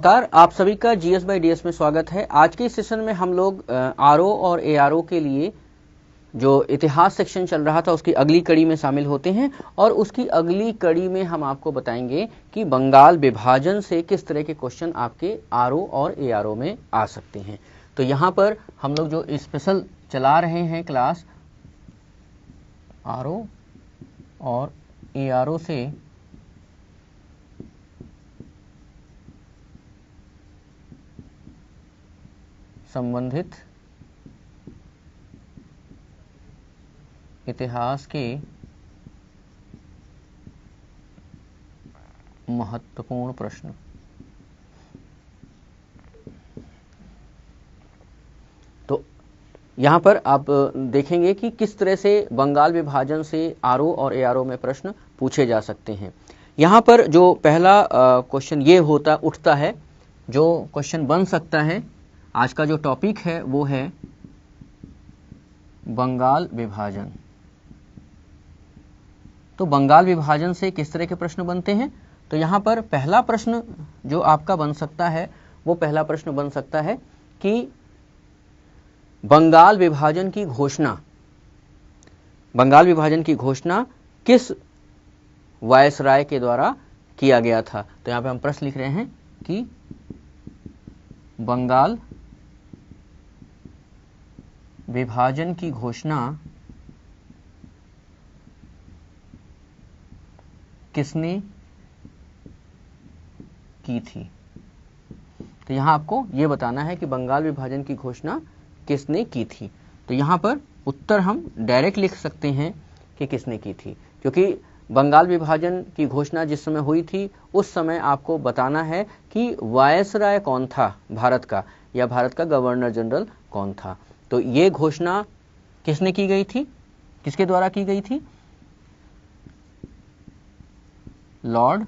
नमस्कार, आप सभी का जीएस बाय डीएस में स्वागत है। आज के इस सेशन में हम लोग आरओ और एआरओ के लिए जो इतिहास सेक्शन चल रहा था उसकी अगली कड़ी में शामिल होते हैं और उसकी अगली कड़ी में हम आपको बताएंगे कि बंगाल विभाजन से किस तरह के क्वेश्चन आपके आरओ और एआरओ में आ सकते हैं। तो यहाँ पर हम लोग जो स्पेशल चला रहे हैं क्लास आरओ और एआरओ से संबंधित इतिहास के महत्वपूर्ण प्रश्न। तो यहाँ पर आप देखेंगे कि किस तरह से बंगाल विभाजन से आरओ और एआरओ में प्रश्न पूछे जा सकते हैं। यहाँ पर जो पहला क्वेश्चन ये उठता है, जो क्वेश्चन बन सकता है, आज का जो टॉपिक है वो है बंगाल विभाजन। तो बंगाल विभाजन से किस तरह के प्रश्न बनते हैं? तो यहाँ पर पहला प्रश्न जो आपका बन सकता है वो पहला प्रश्न बन सकता है कि बंगाल विभाजन की घोषणा किस वायसराय के द्वारा किया गया था। तो यहाँ पे हम प्रश्न लिख रहे हैं कि बंगाल विभाजन की घोषणा किसने की थी। तो यहां आपको यह बताना है कि बंगाल विभाजन की घोषणा किसने की थी। तो यहां पर उत्तर हम डायरेक्ट लिख सकते हैं कि किसने की थी, क्योंकि बंगाल विभाजन की घोषणा जिस समय हुई थी उस समय आपको बताना है कि वायसराय कौन था भारत का, या भारत का गवर्नर जनरल कौन था। तो ये घोषणा किसने की गई थी, किसके द्वारा की गई थी? लॉर्ड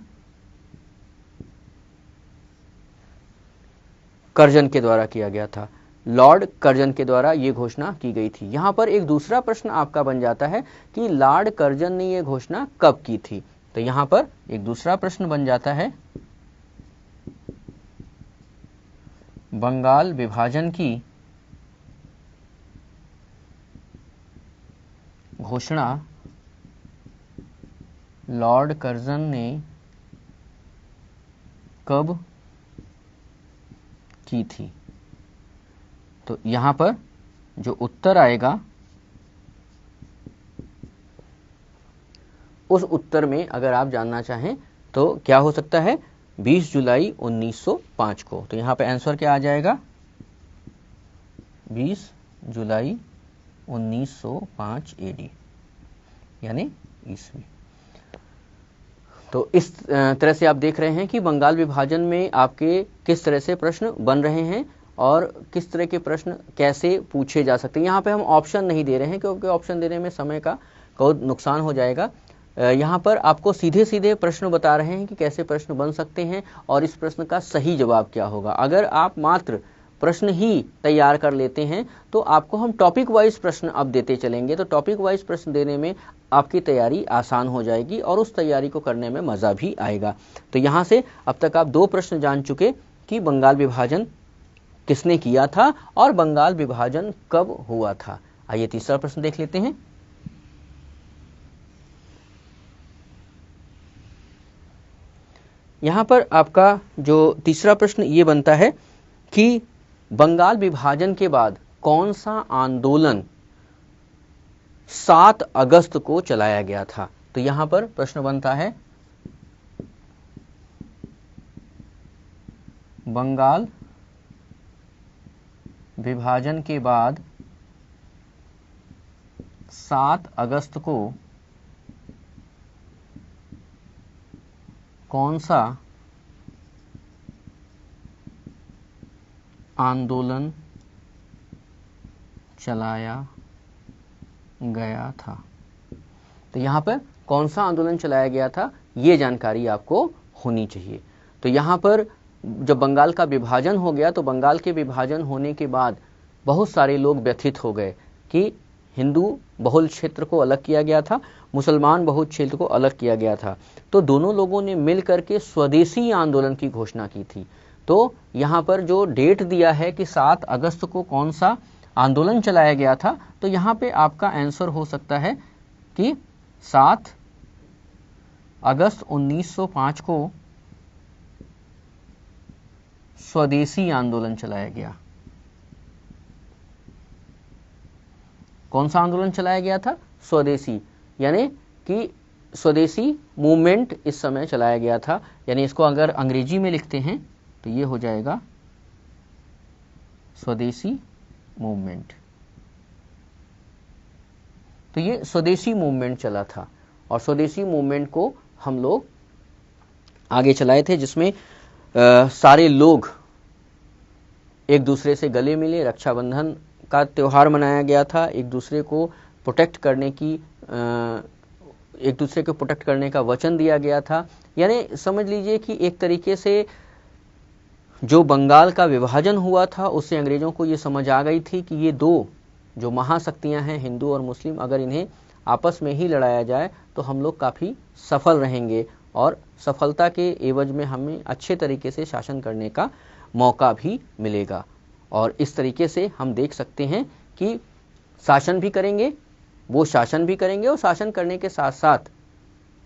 कर्जन के द्वारा किया गया था। लॉर्ड कर्जन के द्वारा ये घोषणा की गई थी। यहां पर एक दूसरा प्रश्न आपका बन जाता है कि लॉर्ड कर्जन ने ये घोषणा कब की थी। तो यहां पर एक दूसरा प्रश्न बन जाता है, बंगाल विभाजन की घोषणा लॉर्ड कर्जन ने कब की थी। तो यहां पर जो उत्तर आएगा उस उत्तर में अगर आप जानना चाहें तो क्या हो सकता है, 20 जुलाई 1905 को। तो यहां पे आंसर क्या आ जाएगा, 20 जुलाई 1905 एडी, यानी ईस्वी। तो इस तरह से आप देख रहे हैं कि बंगाल विभाजन में आपके किस तरह से प्रश्न बन रहे हैं और किस तरह के प्रश्न कैसे पूछे जा सकते हैं। यहाँ पे हम ऑप्शन नहीं दे रहे हैं क्योंकि ऑप्शन देने में समय का बहुत नुकसान हो जाएगा। यहाँ पर आपको सीधे सीधे प्रश्न बता रहे हैं कि कैसे प्रश्न बन सकते हैं और इस प्रश्न का सही जवाब क्या होगा। अगर आप मात्र प्रश्न ही तैयार कर लेते हैं तो आपको हम टॉपिक वाइज प्रश्न अब देते चलेंगे। तो टॉपिक वाइज प्रश्न देने में आपकी तैयारी आसान हो जाएगी और उस तैयारी को करने में मजा भी आएगा। तो यहाँ से अब तक आप 2 प्रश्न जान चुके कि बंगाल विभाजन किसने किया था और बंगाल विभाजन कब हुआ था। आइए तीसरा प्रश्न देख लेते हैं। यहाँ पर आपका जो तीसरा प्रश्न ये बनता है कि बंगाल विभाजन के बाद कौन सा आंदोलन 7 अगस्त को चलाया गया था। तो यहां पर प्रश्न बनता है, बंगाल विभाजन के बाद 7 अगस्त को कौन सा आंदोलन चलाया गया था। तो यहाँ पर कौन सा आंदोलन चलाया गया था ये जानकारी आपको होनी चाहिए। तो यहाँ पर जब बंगाल का विभाजन हो गया तो बंगाल के विभाजन होने के बाद बहुत सारे लोग व्यथित हो गए कि हिंदू बहुल क्षेत्र को अलग किया गया था, मुसलमान बहुल क्षेत्र को अलग किया गया था। तो दोनों लोगों ने मिल करके स्वदेशी आंदोलन की घोषणा की थी। तो यहाँ पर जो डेट दिया है कि 7 अगस्त को कौन सा आंदोलन चलाया गया था, तो यहाँ पे आपका आंसर हो सकता है कि 7 अगस्त 1905 को स्वदेशी आंदोलन चलाया गया। कौन सा आंदोलन चलाया गया था? स्वदेशी, यानी कि स्वदेशी मूवमेंट इस समय चलाया गया था। यानी इसको अगर अंग्रेजी में लिखते हैं तो ये हो जाएगा स्वदेशी मूवमेंट। तो ये स्वदेशी मूवमेंट चला था और स्वदेशी मूवमेंट को हम लोग आगे चलाए थे, जिसमें सारे लोग एक दूसरे से गले मिले, रक्षाबंधन का त्यौहार मनाया गया था, एक दूसरे को प्रोटेक्ट करने का वचन दिया गया था। यानी समझ लीजिए कि एक तरीके से जो बंगाल का विभाजन हुआ था उससे अंग्रेजों को ये समझ आ गई थी कि ये दो जो महाशक्तियां हैं, हिंदू और मुस्लिम, अगर इन्हें आपस में ही लड़ाया जाए तो हम लोग काफ़ी सफल रहेंगे और सफलता के एवज में हमें अच्छे तरीके से शासन करने का मौका भी मिलेगा। और इस तरीके से हम देख सकते हैं कि शासन भी करेंगे, वो शासन भी करेंगे और शासन करने के साथ साथ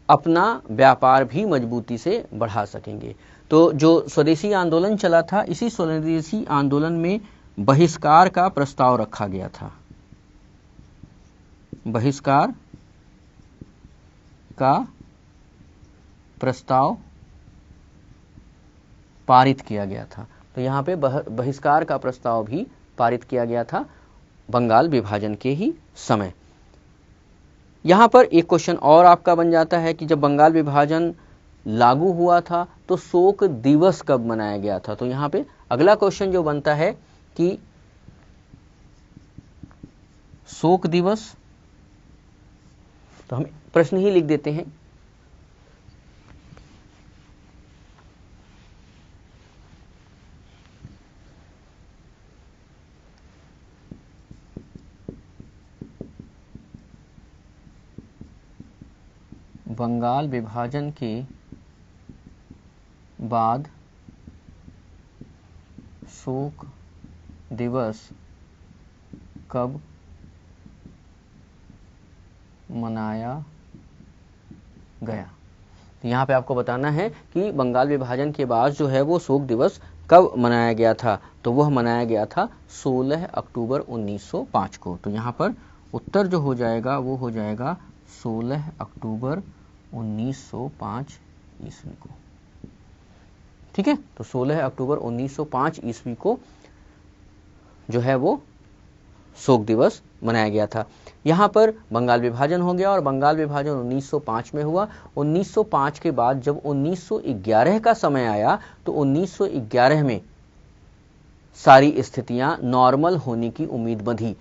अपना व्यापार भी मजबूती से बढ़ा सकेंगे। तो जो स्वदेशी आंदोलन चला था, इसी स्वदेशी आंदोलन में बहिष्कार का प्रस्ताव रखा गया था। बहिष्कार का प्रस्ताव पारित किया गया था। तो यहाँ पे बहिष्कार का प्रस्ताव भी पारित किया गया था बंगाल विभाजन के ही समय। यहाँ पर एक क्वेश्चन और आपका बन जाता है कि जब बंगाल विभाजन लागू हुआ था तो शोक दिवस कब मनाया गया था। तो यहाँ पे अगला क्वेश्चन जो बनता है कि शोक दिवस, तो हम प्रश्न ही लिख देते हैं। बंगाल विभाजन के बाद शोक दिवस कब मनाया गया। तो यहाँ पे आपको बताना है कि बंगाल विभाजन के बाद जो है वो शोक दिवस कब मनाया गया था। तो वह मनाया गया था 16 अक्टूबर 1905 को। तो यहाँ पर उत्तर जो हो जाएगा वो हो जाएगा 16 अक्टूबर 1905 ईस्वी को। ठीक है, तो 16 अक्टूबर 1905 ईस्वी को जो है वो शोक दिवस मनाया गया था। यहाँ पर बंगाल विभाजन हो गया और बंगाल विभाजन 1905 में हुआ। 1905 के बाद जब 1911 का समय आया तो 1911 में सारी स्थितियां नॉर्मल होने की उम्मीद बंधी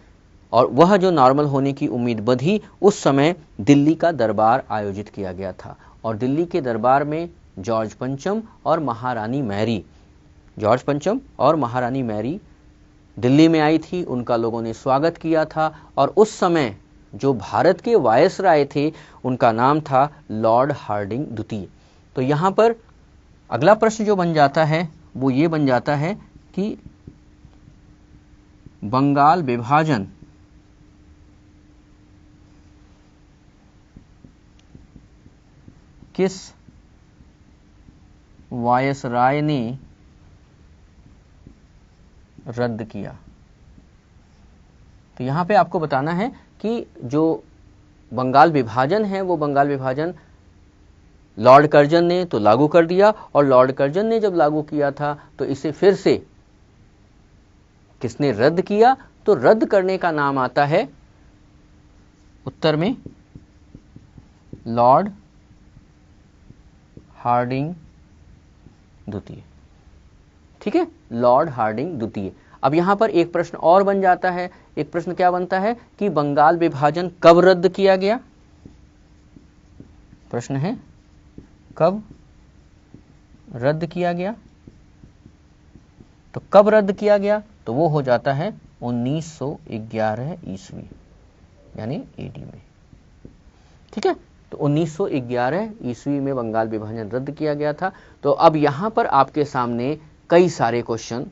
और वह जो नॉर्मल होने की उम्मीद बंधी, उस समय दिल्ली का दरबार आयोजित किया गया था और दिल्ली के दरबार में जॉर्ज पंचम और महारानी मैरी दिल्ली में आई थी। उनका लोगों ने स्वागत किया था और उस समय जो भारत के वायसराय थे उनका नाम था लॉर्ड हार्डिंग द्वितीय। तो यहाँ पर अगला प्रश्न जो बन जाता है वो ये बन जाता है कि बंगाल विभाजन किस वायसराय ने रद्द किया। तो यहां पे आपको बताना है कि जो बंगाल विभाजन है वो बंगाल विभाजन लॉर्ड कर्जन ने तो लागू कर दिया और लॉर्ड कर्जन ने जब लागू किया था तो इसे फिर से किसने रद्द किया। तो रद्द करने का नाम आता है उत्तर में लॉर्ड हार्डिंग द्वितीय। ठीक है, लॉर्ड हार्डिंग द्वितीय। अब यहां पर एक प्रश्न और बन जाता है। एक प्रश्न क्या बनता है कि बंगाल विभाजन कब रद्द किया गया। प्रश्न है कब रद्द किया गया। तो कब रद्द किया गया तो वो हो जाता है 1911 ईस्वी यानी एडी में। ठीक है, तो 1911 ईस्वी में बंगाल विभाजन रद्द किया गया था। तो अब यहां पर आपके सामने कई सारे क्वेश्चन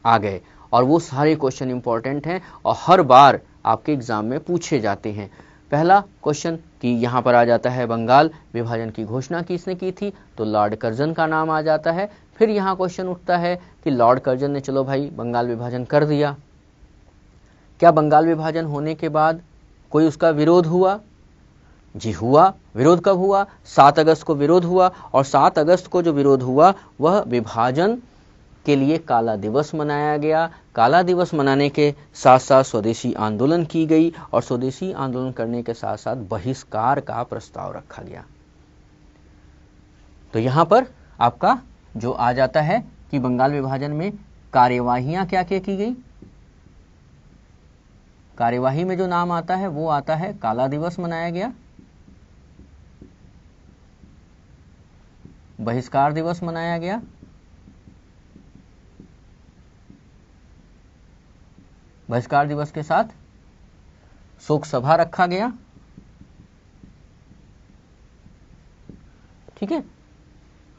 आ गए और वो सारे क्वेश्चन इंपॉर्टेंट हैं और हर बार आपके एग्जाम में पूछे जाते हैं। पहला क्वेश्चन कि यहाँ पर आ जाता है बंगाल विभाजन की घोषणा किसने की थी, तो लॉर्ड कर्जन का नाम आ जाता है। फिर यहाँ क्वेश्चन उठता है कि लॉर्ड कर्जन ने चलो भाई बंगाल विभाजन कर दिया, क्या बंगाल विभाजन होने के बाद कोई उसका विरोध हुआ? जी हुआ। विरोध कब हुआ? 7 अगस्त को विरोध हुआ और 7 अगस्त को जो विरोध हुआ वह विभाजन के लिए काला दिवस मनाया गया। काला दिवस मनाने के साथ साथ स्वदेशी आंदोलन की गई और स्वदेशी आंदोलन करने के साथ साथ बहिष्कार का प्रस्ताव रखा गया। तो यहां पर आपका जो आ जाता है कि बंगाल विभाजन में कार्यवाहियां क्या क्या की गई। कार्यवाही में जो नाम आता है वो आता है काला दिवस मनाया गया, बहिष्कार दिवस मनाया गया, बहिष्कार दिवस के साथ शोक सभा रखा गया। ठीक है,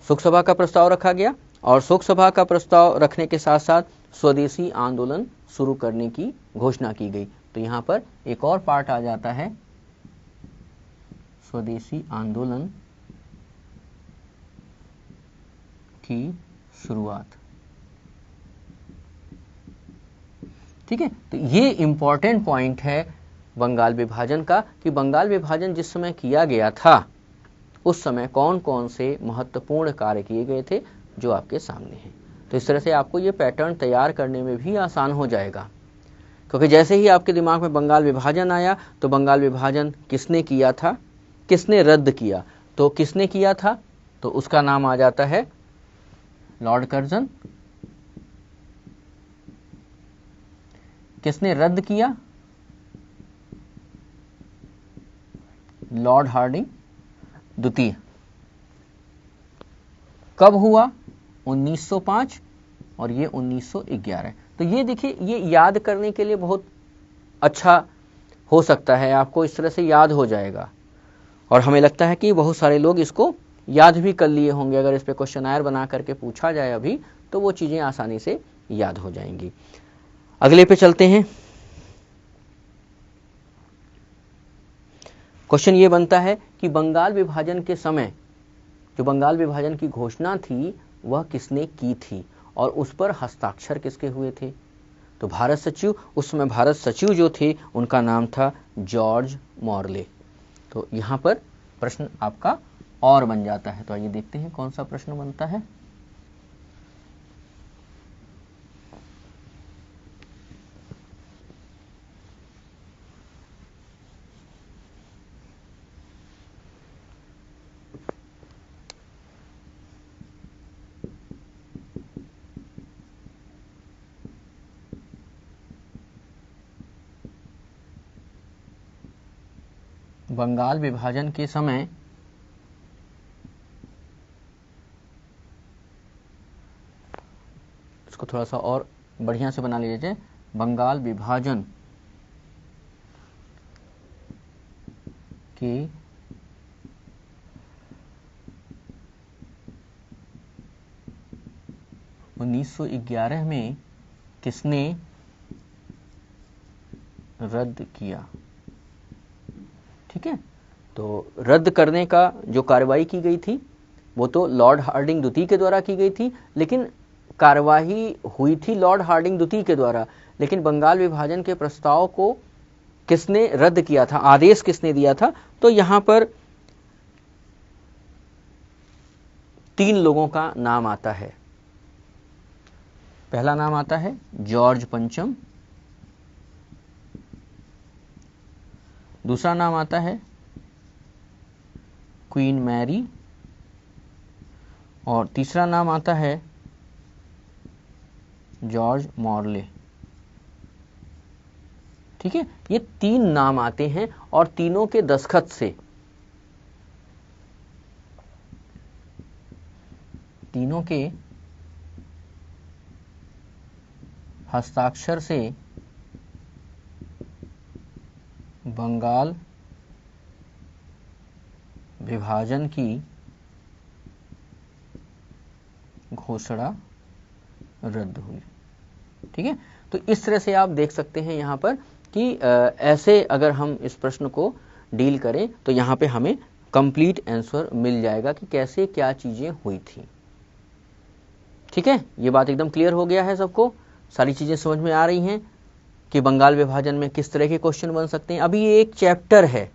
शोक सभा का प्रस्ताव रखा गया और शोक सभा का प्रस्ताव रखने के साथ साथ स्वदेशी आंदोलन शुरू करने की घोषणा की गई। तो यहां पर एक और पार्ट आ जाता है स्वदेशी आंदोलन की शुरुआत। ठीक है, तो ये इंपॉर्टेंट पॉइंट है बंगाल विभाजन का कि बंगाल विभाजन जिस समय किया गया था उस समय कौन कौन से महत्वपूर्ण कार्य किए गए थे जो आपके सामने हैं। तो इस तरह से आपको ये पैटर्न तैयार करने में भी आसान हो जाएगा, क्योंकि जैसे ही आपके दिमाग में बंगाल विभाजन आया तो बंगाल विभाजन किसने किया था, किसने रद्द किया, तो किसने किया था तो उसका नाम आ जाता है लॉर्ड कर्जन। किसने रद्द किया, लॉर्ड हार्डिंग द्वितीय। कब हुआ, 1905 और ये 1911। तो ये देखिए, ये याद करने के लिए बहुत अच्छा हो सकता है, आपको इस तरह से याद हो जाएगा और हमें लगता है कि बहुत सारे लोग इसको याद भी कर लिए होंगे। अगर इस पे क्वेश्चनायर बना करके पूछा जाए अभी तो वो चीजें आसानी से याद हो जाएंगी। अगले पे चलते हैं। क्वेश्चन ये बनता है कि बंगाल विभाजन के समय जो बंगाल विभाजन की घोषणा थी वह किसने की थी और उस पर हस्ताक्षर किसके हुए थे। तो भारत सचिव, उस समय भारत सचिव जो थे उनका नाम था जॉर्ज मॉर्ले। तो यहां पर प्रश्न आपका और बन जाता है। तो आइए देखते हैं कौन सा प्रश्न बनता है। बंगाल विभाजन के समय इसको थोड़ा सा और बढ़िया से बना लीजिए। बंगाल विभाजन के उन्नीस 1911 में किसने रद्द किया। ठीक है, तो रद्द करने का जो कार्रवाई की गई थी वो तो लॉर्ड हार्डिंग द्वितीय के द्वारा की गई थी, लेकिन कार्यवाही हुई थी लॉर्ड हार्डिंग द्वितीय के द्वारा, लेकिन बंगाल विभाजन के प्रस्ताव को किसने रद्द किया था, आदेश किसने दिया था। तो यहां पर 3 लोगों का नाम आता है। पहला नाम आता है जॉर्ज पंचम, दूसरा नाम आता है क्वीन मैरी और तीसरा नाम आता है जॉर्ज मॉर्ले। ठीक है, ये 3 नाम आते हैं और तीनों के दस्तखत से, तीनों के हस्ताक्षर से बंगाल विभाजन की घोषणा रद्द हुई। ठीक है, तो इस तरह से आप देख सकते हैं यहाँ पर कि ऐसे अगर हम इस प्रश्न को डील करें तो यहाँ पे हमें कंप्लीट आंसर मिल जाएगा कि कैसे क्या चीजें हुई थी। ठीक है, ये बात एकदम क्लियर हो गया है सबको, सारी चीजें समझ में आ रही हैं कि बंगाल विभाजन में किस तरह के क्वेश्चन बन सकते हैं। अभी ये एक चैप्टर है,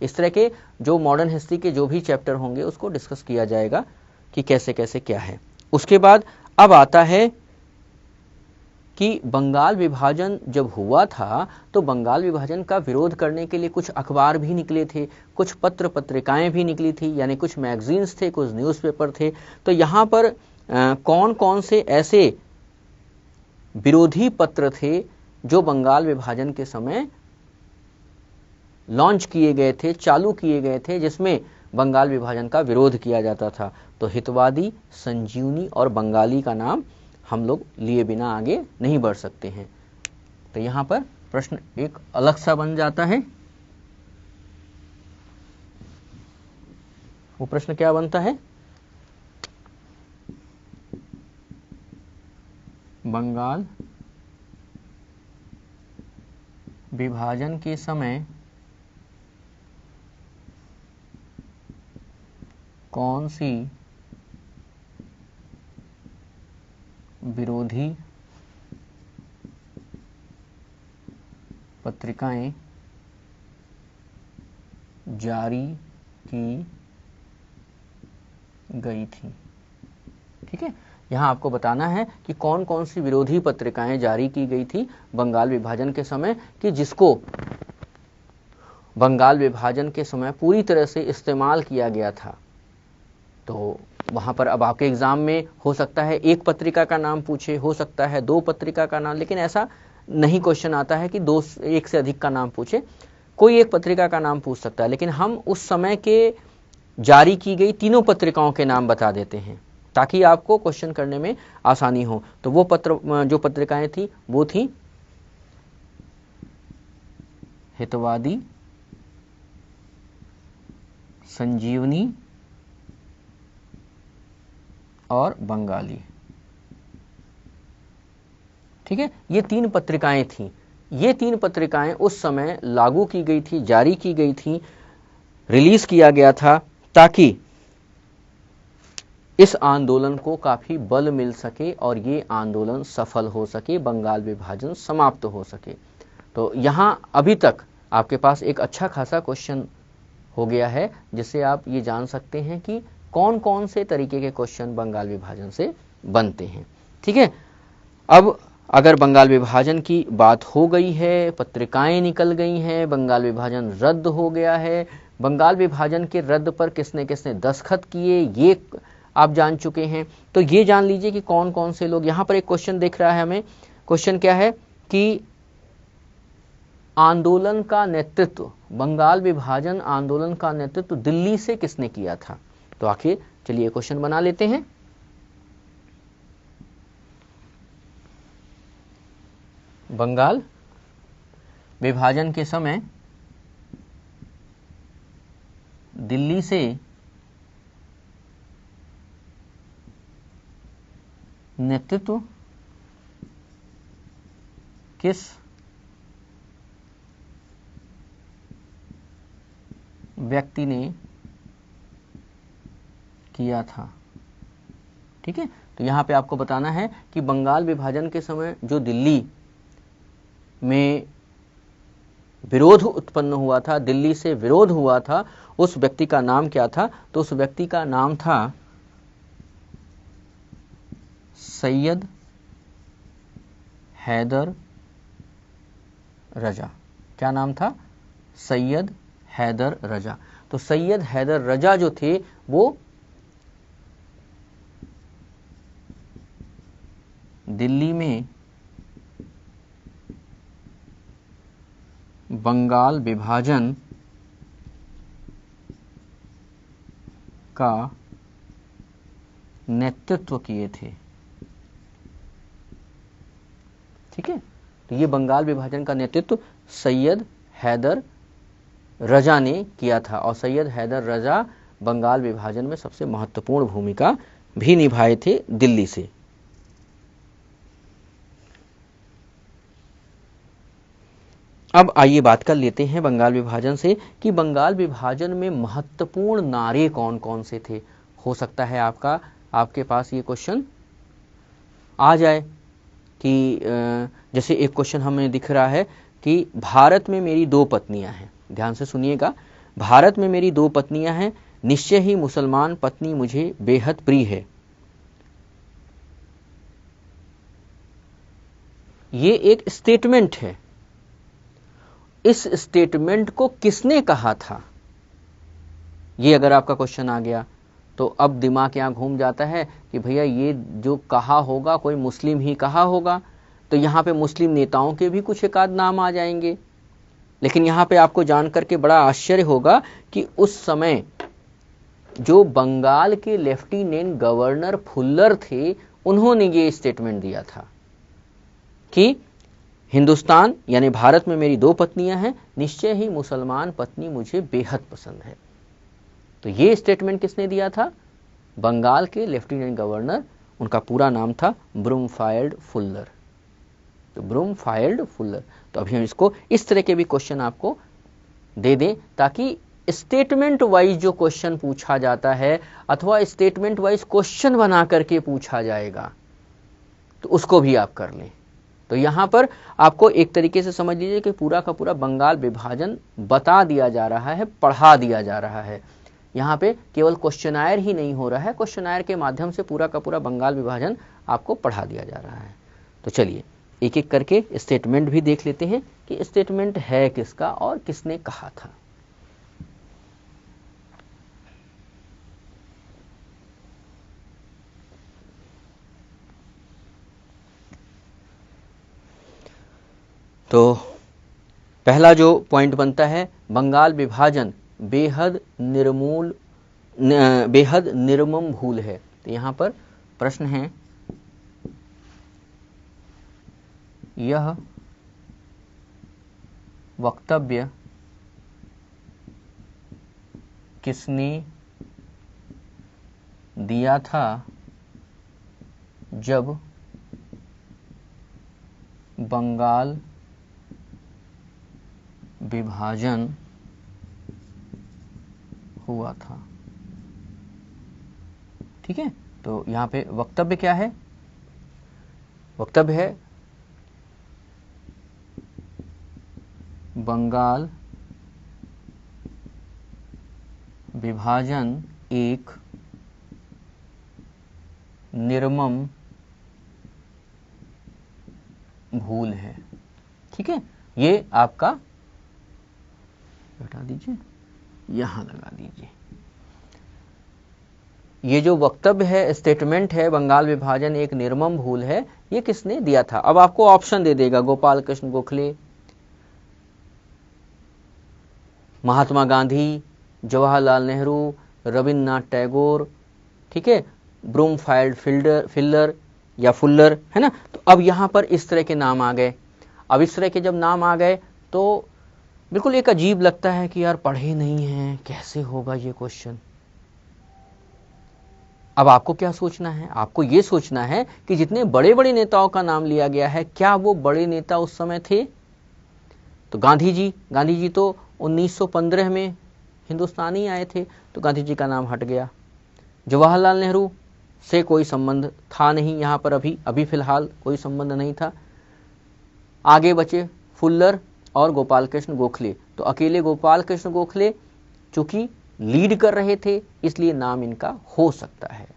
इस तरह के जो मॉडर्न हिस्ट्री के जो भी चैप्टर होंगे उसको डिस्कस किया जाएगा कि कैसे कैसे क्या है। उसके बाद अब आता है कि बंगाल विभाजन जब हुआ था तो बंगाल विभाजन का विरोध करने के लिए कुछ अखबार भी निकले थे, कुछ पत्र पत्रिकाएं भी निकली थी, यानी कुछ मैगजीन्स थे, कुछ न्यूज़पेपर थे। तो यहाँ पर कौन कौन से ऐसे विरोधी पत्र थे जो बंगाल विभाजन के समय लॉन्च किए गए थे, चालू किए गए थे, जिसमें बंगाल विभाजन का विरोध किया जाता था? तो हितवादी, संजीवनी और बंगाली का नाम हम लोग लिए बिना आगे नहीं बढ़ सकते हैं। तो यहां पर प्रश्न एक अलग सा बन जाता है। वो प्रश्न क्या बनता है? बंगाल विभाजन के समय कौन सी विरोधी पत्रिकाएं जारी की गई थी? ठीक है, यहां आपको बताना है कि कौन कौन सी विरोधी पत्रिकाएं जारी की गई थी बंगाल विभाजन के समय, कि जिसको बंगाल विभाजन के समय पूरी तरह से इस्तेमाल किया गया था। तो वहां पर अब आपके एग्जाम में हो सकता है एक पत्रिका का नाम पूछे, हो सकता है दो पत्रिका का नाम, लेकिन ऐसा नहीं क्वेश्चन आता है कि दो एक से अधिक का नाम पूछे। कोई एक पत्रिका का नाम पूछ सकता है, लेकिन हम उस समय के जारी की गई तीनों पत्रिकाओं के नाम बता देते हैं ताकि आपको क्वेश्चन करने में आसानी हो। तो वो जो पत्रिकाएं थी वो थी हितवादी, संजीवनी और बंगाली। ठीक है, ये तीन पत्रिकाएं थी। ये तीन पत्रिकाएं उस समय लागू की गई थी, जारी की गई थी, रिलीज किया गया था ताकि इस आंदोलन को काफी बल मिल सके और ये आंदोलन सफल हो सके, बंगाल विभाजन समाप्त हो सके। तो यहां अभी तक आपके पास एक अच्छा खासा क्वेश्चन हो गया है, जिससे आप ये जान सकते हैं कि कौन कौन से तरीके के क्वेश्चन बंगाल विभाजन से बनते हैं। ठीक है, अब अगर बंगाल विभाजन की बात हो गई है, पत्रिकाएं निकल गई हैं, बंगाल विभाजन रद्द हो गया है, बंगाल विभाजन के रद्द पर किसने किसने दस्तखत किए ये आप जान चुके हैं, तो ये जान लीजिए कि कौन कौन से लोग। यहां पर एक क्वेश्चन दिख रहा है हमें, क्वेश्चन क्या है कि आंदोलन का नेतृत्व, बंगाल विभाजन आंदोलन का नेतृत्व दिल्ली से किसने किया था? तो आखिर चलिए क्वेश्चन बना लेते हैं। बंगाल विभाजन के समय दिल्ली से नेतृत्व किस व्यक्ति ने किया था? ठीक है, तो यहां पे आपको बताना है कि बंगाल विभाजन के समय जो दिल्ली में विरोध उत्पन्न हुआ था, दिल्ली से विरोध हुआ था, उस व्यक्ति का नाम क्या था? तो उस व्यक्ति का नाम था सैयद हैदर रजा। क्या नाम था? सैयद हैदर रजा। तो सैयद हैदर रजा जो थे वो दिल्ली में बंगाल विभाजन का नेतृत्व किए थे। ठीक है, तो ये बंगाल विभाजन का नेतृत्व सैयद हैदर रजा ने किया था और सैयद हैदर रजा बंगाल विभाजन में सबसे महत्वपूर्ण भूमिका भी निभाए थे दिल्ली से। अब आइए बात कर लेते हैं बंगाल विभाजन से कि बंगाल विभाजन में महत्वपूर्ण नारे कौन कौन से थे। हो सकता है आपके पास ये क्वेश्चन आ जाए कि जैसे एक क्वेश्चन हमें दिख रहा है कि भारत में मेरी 2 पत्नियां हैं। ध्यान से सुनिएगा, भारत में मेरी 2 पत्नियां हैं, निश्चय ही मुसलमान पत्नी मुझे बेहद प्रिय है। ये एक स्टेटमेंट है। इस स्टेटमेंट को किसने कहा था, ये अगर आपका क्वेश्चन आ गया तो अब दिमाग यहाँ घूम जाता है कि भैया ये जो कहा होगा कोई मुस्लिम ही कहा होगा, तो यहाँ पे मुस्लिम नेताओं के भी कुछ एक आध नाम आ जाएंगे। लेकिन यहाँ पे आपको जान करके बड़ा आश्चर्य होगा कि उस समय जो बंगाल के लेफ्टिनेंट गवर्नर फुल्लर थे, उन्होंने ये स्टेटमेंट दिया था कि हिंदुस्तान यानी भारत में मेरी 2 पत्नियां हैं, निश्चय ही मुसलमान पत्नी मुझे बेहद पसंद है। तो ये स्टेटमेंट किसने दिया था? बंगाल के लेफ्टिनेंट गवर्नर, उनका पूरा नाम था ब्रूमफील्ड फुल्लर। तो ब्रूमफील्ड फुल्लर। तो अभी हम इसको इस तरह के भी क्वेश्चन आपको दे दें ताकि स्टेटमेंट वाइज जो क्वेश्चन पूछा जाता है अथवा स्टेटमेंट वाइज क्वेश्चन बना करके पूछा जाएगा तो उसको भी आप कर लें। तो यहाँ पर आपको एक तरीके से समझ लीजिए कि पूरा का पूरा बंगाल विभाजन बता दिया जा रहा है, पढ़ा दिया जा रहा है। यहाँ पे केवल क्वेश्चनायर ही नहीं हो रहा है, क्वेश्चनायर के माध्यम से पूरा का पूरा बंगाल विभाजन आपको पढ़ा दिया जा रहा है। तो चलिए एक एक करके स्टेटमेंट भी देख लेते हैं कि स्टेटमेंट है किसका और किसने कहा था। तो पहला जो पॉइंट बनता है, बंगाल विभाजन बेहद निर्मम भूल है। तो यहाँ पर प्रश्न है, यह वक्तव्य किसने दिया था जब बंगाल विभाजन हुआ था? ठीक है, तो यहां पे वक्तव्य क्या है? वक्तव्य है बंगाल विभाजन एक निर्मम भूल है। ठीक है, ये आपका हटा दीजिए, यहां लगा दीजिए। ये जो वक्तव्य है, स्टेटमेंट है, बंगाल विभाजन एक निर्मम भूल है, ये किसने दिया था? अब आपको ऑप्शन दे देगा, गोपाल कृष्ण गोखले, महात्मा गांधी, जवाहरलाल नेहरू, रविन्द्रनाथ टैगोर, ठीक है, ब्रूमफील्ड फिल्लर या फुल्लर, है ना। तो अब यहां पर इस तरह के नाम आ गए। अब इस तरह के जब नाम आ गए तो बिल्कुल एक अजीब लगता है कि यार पढ़े नहीं हैं, कैसे होगा ये क्वेश्चन। अब आपको क्या सोचना है? आपको ये सोचना है कि जितने बड़े बड़े नेताओं का नाम लिया गया है, क्या वो बड़े नेता उस समय थे? तो गांधी जी तो 1915 में हिंदुस्तानी आए थे, तो गांधी जी का नाम हट गया। जवाहरलाल नेहरू से कोई संबंध था नहीं, यहाँ पर अभी फिलहाल कोई संबंध नहीं था। आगे बचे फुल्लर और गोपाल कृष्ण गोखले। तो अकेले गोपाल कृष्ण गोखले चूंकि लीड कर रहे थे, इसलिए नाम इनका हो सकता है।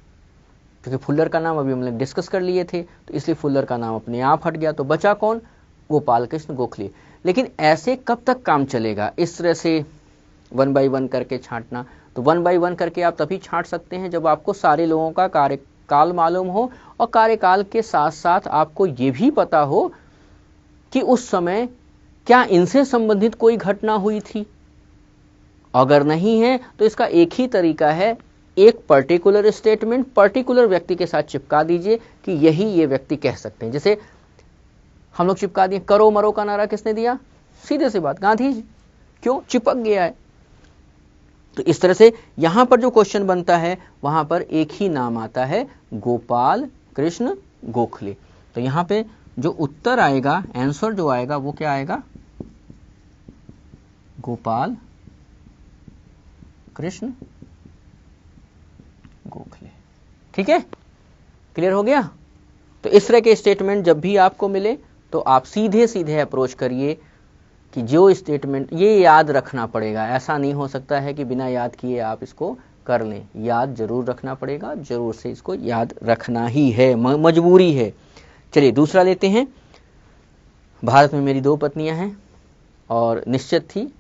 क्योंकि फुल्लर का नाम अभी हमने डिस्कस कर लिए थे, तो इसलिए फुल्लर का नाम अपने आप हट गया। तो बचा कौन? गोपाल कृष्ण गोखले। लेकिन ऐसे कब तक काम चलेगा? इस तरह से 1 बाय 1 करके छांटना। तो 1 बाय 1 करके आप तभी छांट सकते हैं जब आपको सारे लोगों का कार्यकाल मालूम हो, और कार्यकाल के साथ साथ आपको ये भी पता हो कि उस समय क्या इनसे संबंधित कोई घटना हुई थी। अगर नहीं है तो इसका एक ही तरीका है, एक पर्टिकुलर स्टेटमेंट पर्टिकुलर व्यक्ति के साथ चिपका दीजिए कि यही ये व्यक्ति कह सकते हैं। जैसे हम लोग चिपका दिए, करो मरो का नारा किसने दिया? सीधे सी बात, गांधी जी। क्यों? चिपक गया है। तो इस तरह से यहां पर जो क्वेश्चन बनता है वहां पर एक ही नाम आता है, गोपाल कृष्ण गोखले। तो यहां पे जो उत्तर आएगा, आंसर जो आएगा वो क्या आएगा? गोपाल कृष्ण गोखले। ठीक है, क्लियर हो गया। तो इस तरह के स्टेटमेंट जब भी आपको मिले तो आप सीधे सीधे अप्रोच करिए कि जो स्टेटमेंट, ये याद रखना पड़ेगा, ऐसा नहीं हो सकता है कि बिना याद किए आप इसको कर लें, याद जरूर रखना पड़ेगा, जरूर से इसको याद रखना ही है, मजबूरी है। चलिए दूसरा लेते हैं। भारत में मेरी 2 पत्नियां हैं और निश्चित थी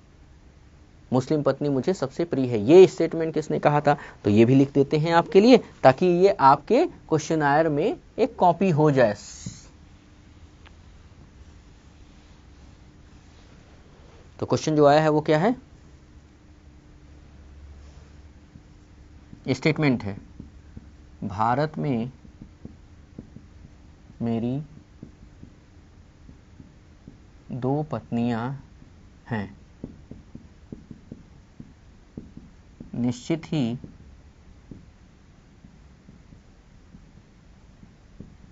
मुस्लिम पत्नी मुझे सबसे प्रिय है। ये स्टेटमेंट किसने कहा था? तो ये भी लिख देते हैं आपके लिए, ताकि ये आपके क्वेश्चनायर में एक कॉपी हो जाए। तो क्वेश्चन जो आया है वो क्या है? स्टेटमेंट है, भारत में मेरी 2 पत्नियां हैं, निश्चित ही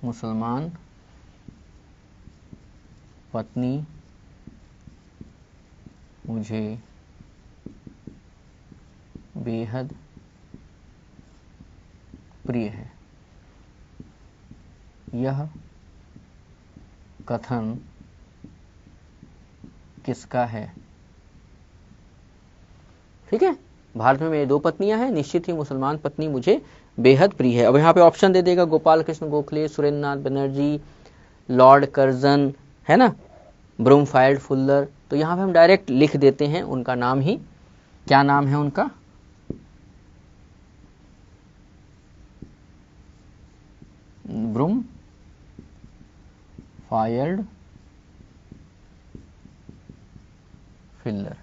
मुसलमान पत्नी मुझे बेहद प्रिय है। यह कथन किसका है? ठीक है, भारत में मेरी 2 पत्नियां हैं, निश्चित ही मुसलमान पत्नी मुझे बेहद प्रिय है। अब यहाँ पे ऑप्शन दे देगा, गोपाल कृष्ण गोखले, सुरेंद्र नाथ बनर्जी, लॉर्ड कर्जन, है ना, ब्रूमफील्ड फुल्लर। तो यहाँ पे हम डायरेक्ट लिख देते हैं उनका नाम ही। क्या नाम है उनका? ब्रूमफील्ड फिल्लर,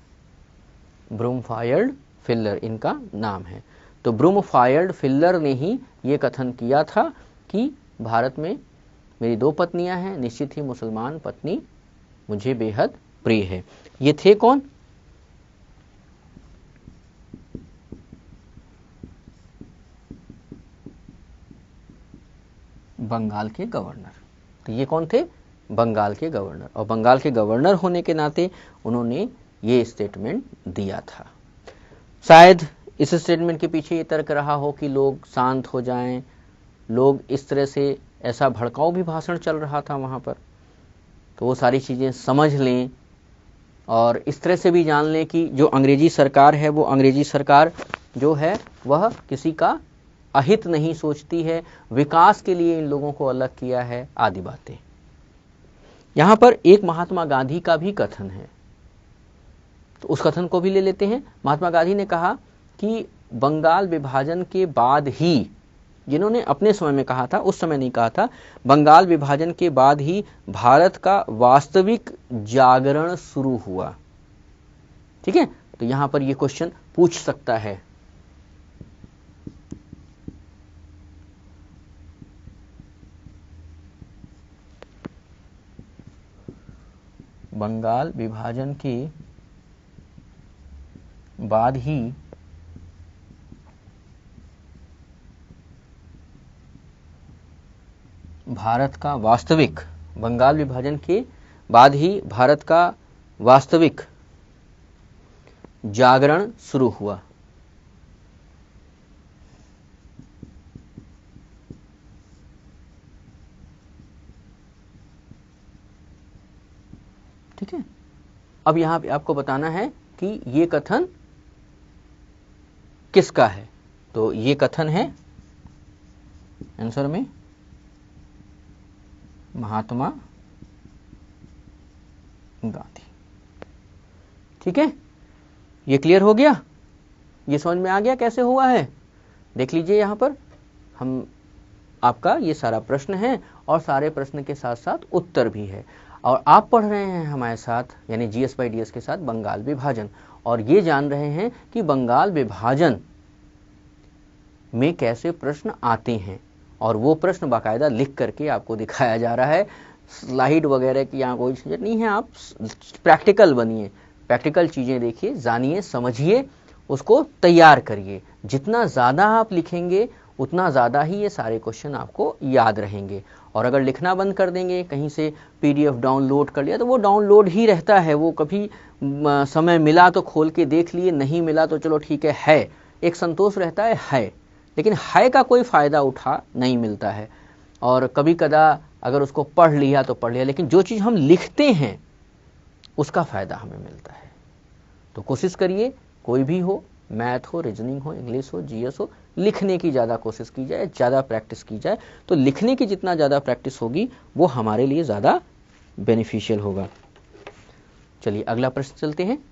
ब्रूमफील्ड फिल्लर इनका नाम है। तो ब्रूमफील्ड फिल्लर ने ही ये कथन किया था कि भारत में मेरी 2 पत्नियां हैं, निश्चित ही मुसलमान पत्नी मुझे बेहद प्रिय है। ये थे कौन? बंगाल के गवर्नर। तो ये कौन थे? बंगाल के गवर्नर। और बंगाल के गवर्नर होने के नाते उन्होंने ये स्टेटमेंट दिया था। शायद इस स्टेटमेंट के पीछे ये तर्क रहा हो कि लोग शांत हो जाएं, लोग इस तरह से, ऐसा भड़काऊ भी भाषण चल रहा था वहाँ पर, तो वो सारी चीज़ें समझ लें और इस तरह से भी जान लें कि जो अंग्रेजी सरकार है, वो अंग्रेजी सरकार जो है वह किसी का अहित नहीं सोचती है, विकास के लिए इन लोगों को अलग किया है, आदि बातें। यहाँ पर एक महात्मा गांधी का भी कथन है, तो उस कथन को भी ले लेते हैं। महात्मा गांधी ने कहा कि बंगाल विभाजन के बाद ही, जिन्होंने अपने समय में कहा था, उस समय नहीं कहा था, बंगाल विभाजन के बाद ही भारत का वास्तविक जागरण शुरू हुआ। ठीक है, तो यहां पर यह क्वेश्चन पूछ सकता है। बंगाल विभाजन के बाद ही भारत का वास्तविक, बंगाल विभाजन के बाद ही भारत का वास्तविक जागरण शुरू हुआ। ठीक है, अब यहां पे आपको बताना है कि ये कथन किसका है। तो ये कथन है आंसर में महात्मा गांधी। ठीक है, ये क्लियर हो गया, ये समझ में आ गया कैसे हुआ है। देख लीजिए यहां पर हम, आपका ये सारा प्रश्न है और सारे प्रश्न के साथ साथ उत्तर भी है, और आप पढ़ रहे हैं हमारे साथ, यानी GS by DS के साथ बंगाल विभाजन, और ये जान रहे हैं कि बंगाल विभाजन में कैसे प्रश्न आते हैं, और वो प्रश्न बाकायदा लिख करके आपको दिखाया जा रहा है। स्लाइड वगैरह की यहाँ कोई झंझट नहीं है, आप प्रैक्टिकल बनिए, प्रैक्टिकल चीज़ें देखिए, जानिए, समझिए, उसको तैयार करिए। जितना ज़्यादा आप लिखेंगे उतना ज़्यादा ही ये सारे क्वेश्चन आपको याद रहेंगे। और अगर लिखना बंद कर देंगे, कहीं से PDF डाउनलोड कर लिया तो वो डाउनलोड ही रहता है, वो कभी समय मिला तो खोल के देख लिए, नहीं मिला तो चलो ठीक है, एक संतोष रहता है, लेकिन है का कोई फ़ायदा उठा नहीं मिलता है। और कभी कदा अगर उसको पढ़ लिया तो पढ़ लिया, लेकिन जो चीज़ हम लिखते हैं उसका फ़ायदा हमें मिलता है। तो कोशिश करिए, कोई भी हो, मैथ हो, रीजनिंग हो, इंग्लिश हो, GS हो, लिखने की ज़्यादा कोशिश की जाए, ज़्यादा प्रैक्टिस की जाए। तो लिखने की जितना ज़्यादा प्रैक्टिस होगी वो हमारे लिए ज़्यादा बेनिफिशियल होगा। चलिए अगला प्रश्न चलते हैं।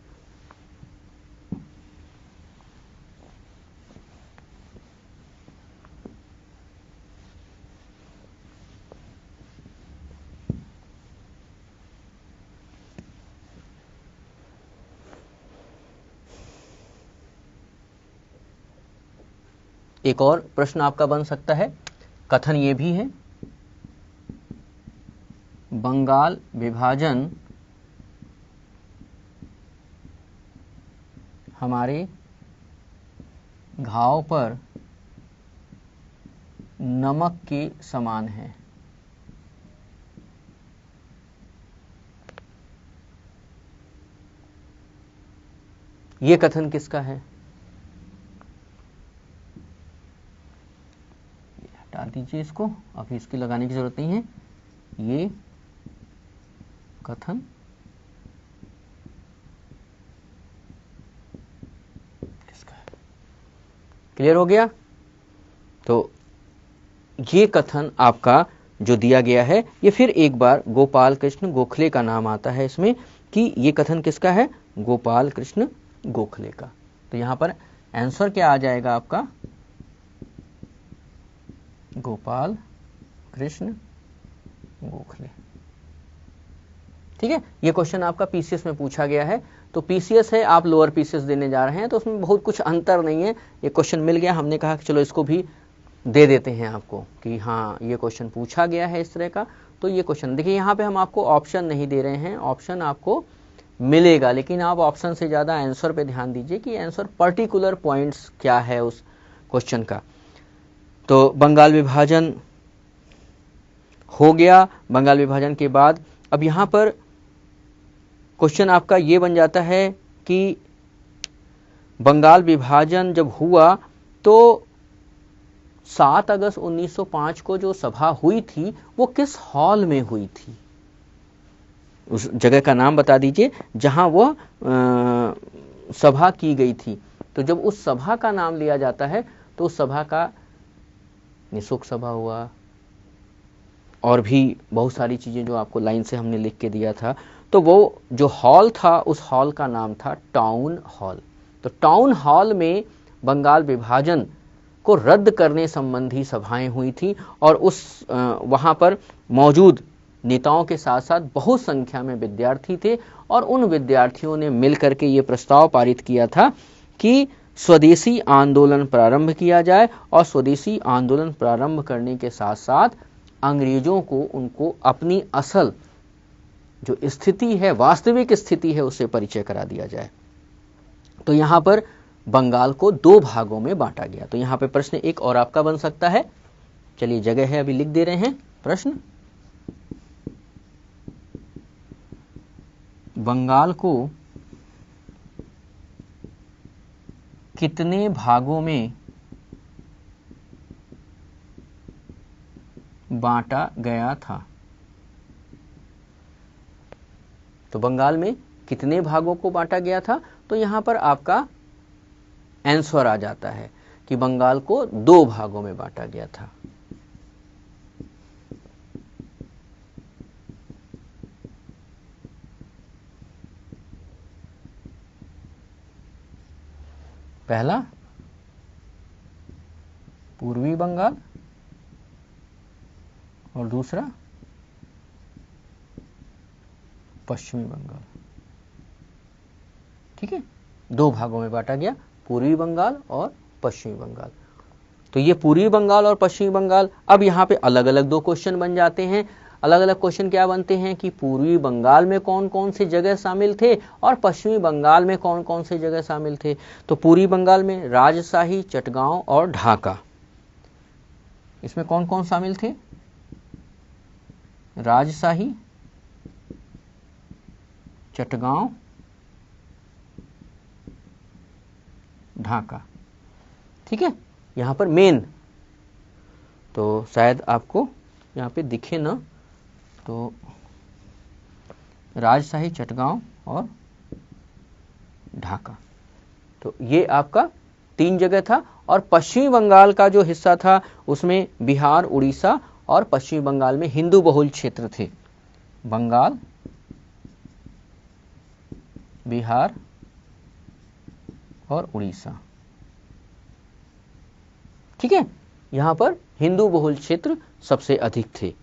एक और प्रश्न आपका बन सकता है, कथन ये भी है, बंगाल विभाजन हमारे घाव पर नमक के समान है। ये कथन किसका है? हटा दीजिए इसको, अभी इसकी लगाने की जरूरत नहीं है। ये कथन किसका है? क्लियर हो गया? तो ये कथन आपका जो दिया गया है, ये फिर एक बार गोपाल कृष्ण गोखले का नाम आता है इसमें, कि ये कथन किसका है? गोपाल कृष्ण गोखले का। तो यहां पर आंसर क्या आ जाएगा आपका? गोपाल कृष्ण गोखले। ठीक है, ये क्वेश्चन आपका PCS में पूछा गया है। तो PCS है, आप लोअर PCS देने जा रहे हैं, तो उसमें बहुत कुछ अंतर नहीं है। ये क्वेश्चन मिल गया, हमने कहा कि चलो इसको भी दे देते हैं आपको कि हाँ ये क्वेश्चन पूछा गया है इस तरह का। तो ये क्वेश्चन देखिए, यहाँ पे हम आपको ऑप्शन नहीं दे रहे हैं, ऑप्शन आपको मिलेगा, लेकिन आप ऑप्शन से ज़्यादा आंसर पे ध्यान दीजिए कि आंसर पर्टिकुलर पॉइंट्स क्या है उस क्वेश्चन का। तो बंगाल विभाजन हो गया। बंगाल विभाजन के बाद अब यहाँ पर क्वेश्चन आपका ये बन जाता है कि बंगाल विभाजन जब हुआ तो 7 अगस्त 1905 को जो सभा हुई थी वो किस हॉल में हुई थी? उस जगह का नाम बता दीजिए जहां वो सभा की गई थी। तो जब उस सभा का नाम लिया जाता है तो उस सभा का निशुल्क सभा हुआ, और भी बहुत सारी चीज़ें जो आपको लाइन से हमने लिख के दिया था। तो वो जो हॉल था उस हॉल का नाम था टाउन हॉल। तो टाउन हॉल में बंगाल विभाजन को रद्द करने संबंधी सभाएं हुई थी, और उस वहाँ पर मौजूद नेताओं के साथ साथ बहुत संख्या में विद्यार्थी थे, और उन विद्यार्थियों ने मिलकर के ये प्रस्ताव पारित किया था कि स्वदेशी आंदोलन प्रारंभ किया जाए, और स्वदेशी आंदोलन प्रारंभ करने के साथ साथ अंग्रेजों को उनको अपनी असल जो स्थिति है, वास्तविक स्थिति है, उससे परिचय करा दिया जाए। तो यहाँ पर बंगाल को 2 भागों में बांटा गया। तो यहाँ पे प्रश्न एक और आपका बन सकता है, चलिए जगह है अभी लिख दे रहे हैं प्रश्न। बंगाल को कितने भागों में बांटा गया था? तो बंगाल में कितने भागों को बांटा गया था? तो यहां पर आपका आंसर आ जाता है कि बंगाल को 2 भागों में बांटा गया था। पहला पूर्वी बंगाल और दूसरा पश्चिमी बंगाल। ठीक है, 2 भागों में बांटा गया, पूर्वी बंगाल और पश्चिमी बंगाल। तो ये पूर्वी बंगाल और पश्चिमी बंगाल, अब यहाँ पे अलग अलग 2 क्वेश्चन बन जाते हैं। अलग अलग क्वेश्चन क्या बनते हैं कि पूर्वी बंगाल में कौन कौन से जगह शामिल थे और पश्चिमी बंगाल में कौन कौन से जगह शामिल थे। तो पूर्वी बंगाल में राजशाही, चटगांव और ढाका, इसमें कौन कौन शामिल थे? राजशाही, चटगांव, ढाका। ठीक है, यहां पर मेन तो शायद आपको यहां पे दिखे ना, तो राजशाही, चटगांव और ढाका, तो ये आपका 3 जगह था। और पश्चिमी बंगाल का जो हिस्सा था उसमें बिहार, उड़ीसा और पश्चिमी बंगाल में हिंदू बहुल क्षेत्र थे। बंगाल, बिहार और उड़ीसा। ठीक है, यहां पर हिंदू बहुल क्षेत्र सबसे अधिक थे।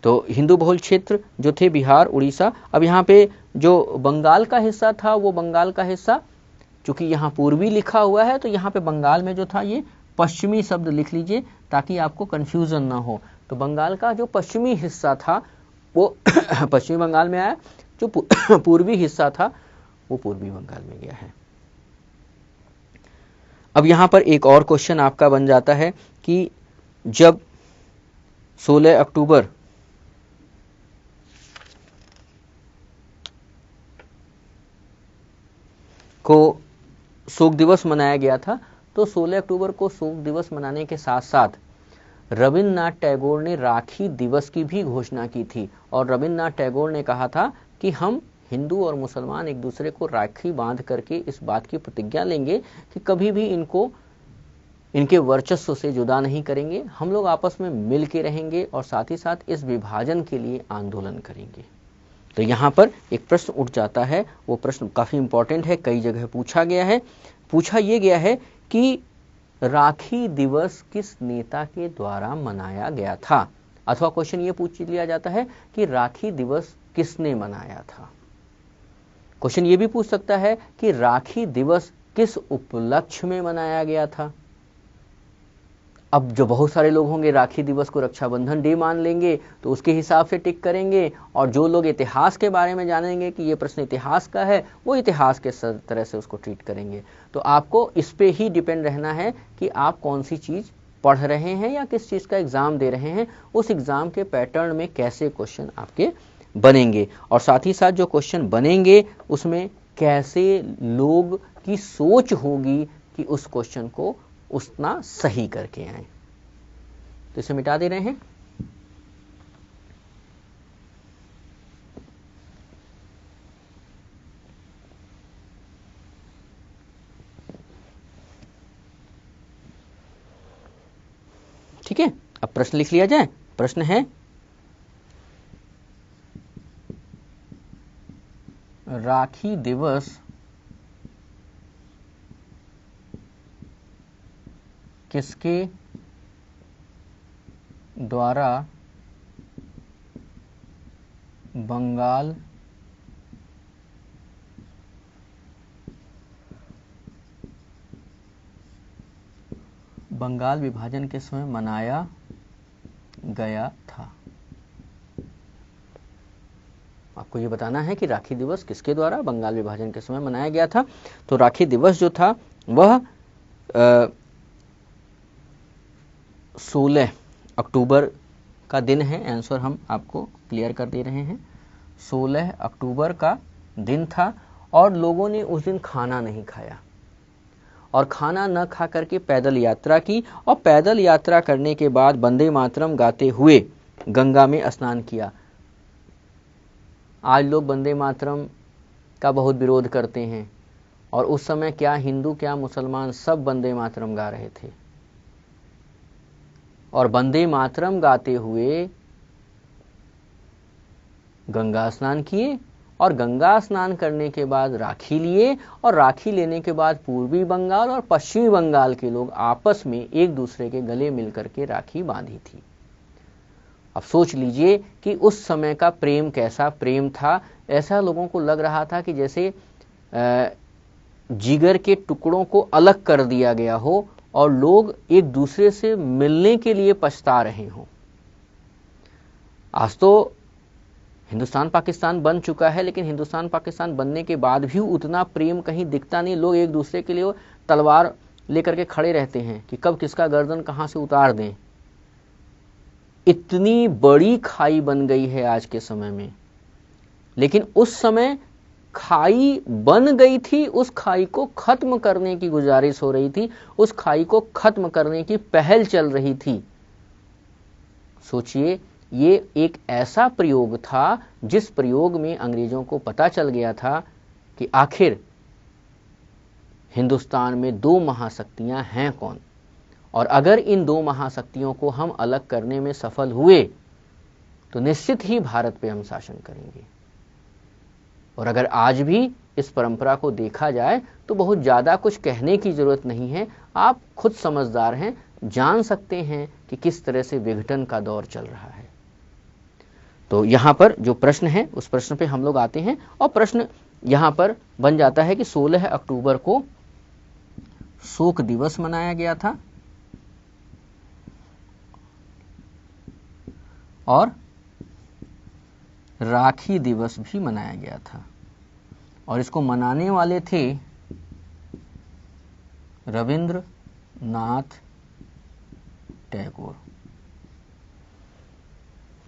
तो हिंदू बहुल क्षेत्र जो थे बिहार, उड़ीसा। अब यहाँ पे जो बंगाल का हिस्सा था, वो बंगाल का हिस्सा चूंकि यहाँ पूर्वी लिखा हुआ है, तो यहाँ पे बंगाल में जो था ये पश्चिमी शब्द लिख लीजिए ताकि आपको कंफ्यूजन ना हो। तो बंगाल का जो पश्चिमी हिस्सा था वो पश्चिमी बंगाल में आया, जो पूर्वी हिस्सा था वो पूर्वी बंगाल में गया है। अब यहाँ पर एक और क्वेश्चन आपका बन जाता है कि जब 16 अक्टूबर को शोक दिवस मनाया गया था, तो 16 अक्टूबर को शोक दिवस मनाने के साथ साथ रविन्द्रनाथ टैगोर ने राखी दिवस की भी घोषणा की थी। और रविन्द्रनाथ टैगोर ने कहा था कि हम हिंदू और मुसलमान एक दूसरे को राखी बांध करके इस बात की प्रतिज्ञा लेंगे कि कभी भी इनके वर्चस्व से जुदा नहीं करेंगे, हम लोग आपस में मिल के रहेंगे और साथ ही साथ इस विभाजन के लिए आंदोलन करेंगे। तो यहाँ पर एक प्रश्न उठ जाता है, वो प्रश्न काफी इंपॉर्टेंट है, कई जगह पूछा गया है। पूछा ये गया है कि राखी दिवस किस नेता के द्वारा मनाया गया था, अथवा क्वेश्चन ये पूछ लिया जाता है कि राखी दिवस किसने मनाया था। क्वेश्चन ये भी पूछ सकता है कि राखी दिवस किस उपलक्ष्य में मनाया गया था। अब जो बहुत सारे लोग होंगे राखी दिवस को रक्षाबंधन डे मान लेंगे, तो उसके हिसाब से टिक करेंगे, और जो लोग इतिहास के बारे में जानेंगे कि ये प्रश्न इतिहास का है, वो इतिहास के तरह से उसको ट्रीट करेंगे। तो आपको इस पे ही डिपेंड रहना है कि आप कौन सी चीज पढ़ रहे हैं या किस चीज का एग्जाम दे रहे हैं, उस एग्जाम के पैटर्न में कैसे क्वेश्चन आपके बनेंगे, और साथ ही साथ जो क्वेश्चन बनेंगे उसमें कैसे लोग की सोच होगी कि उस क्वेश्चन को उतना सही करके आए। तो इसे मिटा दे रहे हैं। ठीक है, अब प्रश्न लिख लिया जाए। प्रश्न है राखी दिवस किसके द्वारा बंगाल विभाजन के समय मनाया गया था। आपको ये बताना है कि राखी दिवस किसके द्वारा बंगाल विभाजन के समय मनाया गया था। तो राखी दिवस जो था वह 16 अक्टूबर का दिन है। आंसर हम आपको क्लियर कर दे रहे हैं, 16 अक्टूबर का दिन था। और लोगों ने उस दिन खाना नहीं खाया और खाना न खा करके पैदल यात्रा की, और पैदल यात्रा करने के बाद वंदे मातरम गाते हुए गंगा में स्नान किया। आज लोग वंदे मातरम का बहुत विरोध करते हैं, और उस समय क्या हिंदू क्या मुसलमान सब वंदे मातरम गा रहे थे, और वंदे मातरम गाते हुए गंगा स्नान किए, और गंगा स्नान करने के बाद राखी लिए, और राखी लेने के बाद पूर्वी बंगाल और पश्चिमी बंगाल के लोग आपस में एक दूसरे के गले मिलकर के राखी बांधी थी। अब सोच लीजिए कि उस समय का प्रेम कैसा प्रेम था। ऐसा लोगों को लग रहा था कि जैसे जिगर के टुकड़ों को अलग कर दिया गया हो और लोग एक दूसरे से मिलने के लिए पछता रहे हों। आज तो हिंदुस्तान पाकिस्तान बन चुका है, लेकिन हिंदुस्तान पाकिस्तान बनने के बाद भी उतना प्रेम कहीं दिखता नहीं। लोग एक दूसरे के लिए तलवार लेकर के खड़े रहते हैं कि कब किसका गर्दन कहां से उतार दें। इतनी बड़ी खाई बन गई है आज के समय में, लेकिन उस समय खाई बन गई थी, उस खाई को खत्म करने की गुजारिश हो रही थी, उस खाई को खत्म करने की पहल चल रही थी। सोचिए, ये एक ऐसा प्रयोग था जिस प्रयोग में अंग्रेजों को पता चल गया था कि आखिर हिंदुस्तान में दो महाशक्तियां हैं कौन, और अगर इन दो महाशक्तियों को हम अलग करने में सफल हुए तो निश्चित ही भारत पे हम शासन करेंगे। और अगर आज भी इस परंपरा को देखा जाए तो बहुत ज़्यादा कुछ कहने की ज़रूरत नहीं है, आप खुद समझदार हैं, जान सकते हैं कि किस तरह से विघटन का दौर चल रहा है। तो यहाँ पर जो प्रश्न है उस प्रश्न पे हम लोग आते हैं, और प्रश्न यहाँ पर बन जाता है कि 16 अक्टूबर को शोक दिवस मनाया गया था और राखी दिवस भी मनाया गया था, और इसको मनाने वाले थे रविंद्रनाथ टैगोर।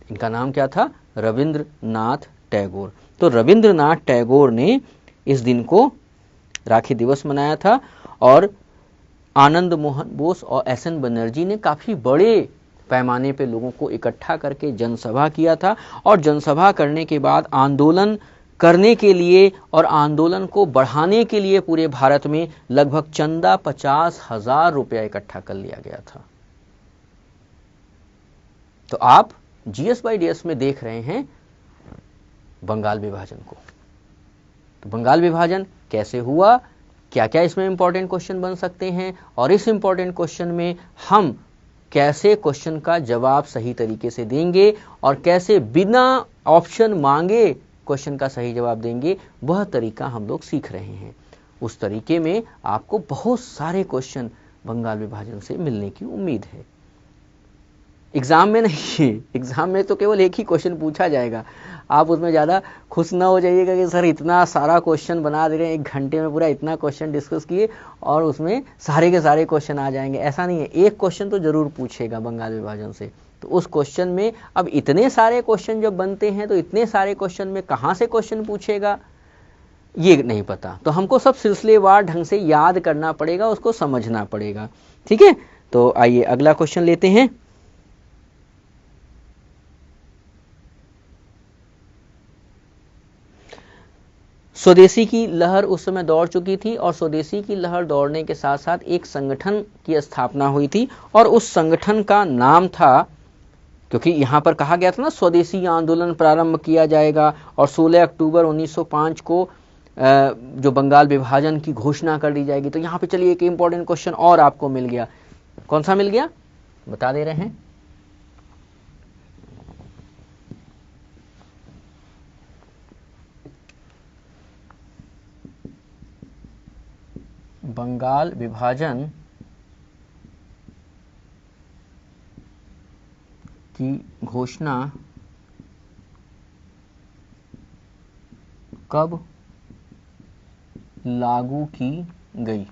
इनका नाम क्या था? रविंद्रनाथ टैगोर। तो रविंद्रनाथ टैगोर ने इस दिन को राखी दिवस मनाया था, और आनंद मोहन बोस और एसएन बनर्जी ने काफी बड़े पैमाने पे लोगों को इकट्ठा करके जनसभा किया था, और जनसभा करने के बाद आंदोलन करने के लिए और आंदोलन को बढ़ाने के लिए पूरे भारत में लगभग चंदा 50,000 रुपया इकट्ठा कर लिया गया था। तो आप GS/DS में देख रहे हैं बंगाल विभाजन को। तो बंगाल विभाजन कैसे हुआ, क्या क्या इसमें इंपॉर्टेंट क्वेश्चन बन सकते हैं, और इस इंपॉर्टेंट क्वेश्चन में हम कैसे क्वेश्चन का जवाब सही तरीके से देंगे और कैसे बिना ऑप्शन मांगे क्वेश्चन का सही जवाब देंगे, वह तरीका हम लोग सीख रहे हैं। उस तरीके में आपको बहुत सारे क्वेश्चन बंगाल विभाजन से मिलने की उम्मीद है। एग्जाम में नहीं, एग्जाम में तो केवल एक ही क्वेश्चन पूछा जाएगा। आप उसमें ज़्यादा खुश ना हो जाइएगा कि सर इतना सारा क्वेश्चन बना दे रहे हैं, 1 घंटे में पूरा इतना क्वेश्चन डिस्कस किए और उसमें सारे के सारे क्वेश्चन आ जाएंगे। ऐसा नहीं है, एक क्वेश्चन तो जरूर पूछेगा बंगाल विभाजन से। तो उस क्वेश्चन में अब इतने सारे क्वेश्चन जब बनते हैं तो इतने सारे क्वेश्चन में कहाँ से क्वेश्चन पूछेगा ये नहीं पता। तो हमको सब सिलसिलेवार ढंग से याद करना पड़ेगा, उसको समझना पड़ेगा। ठीक है, तो आइए अगला क्वेश्चन लेते हैं। स्वदेशी की लहर उस समय दौड़ चुकी थी, और स्वदेशी की लहर दौड़ने के साथ साथ एक संगठन की स्थापना हुई थी, और उस संगठन का नाम था, क्योंकि यहां पर कहा गया था ना स्वदेशी आंदोलन प्रारंभ किया जाएगा, और 16 अक्टूबर 1905 को जो बंगाल विभाजन की घोषणा कर दी जाएगी। तो यहाँ पे चलिए एक इंपॉर्टेंट क्वेश्चन और आपको मिल गया। कौन सा मिल गया बता दे रहे हैं? बंगाल विभाजन की घोषणा कब लागू की गई?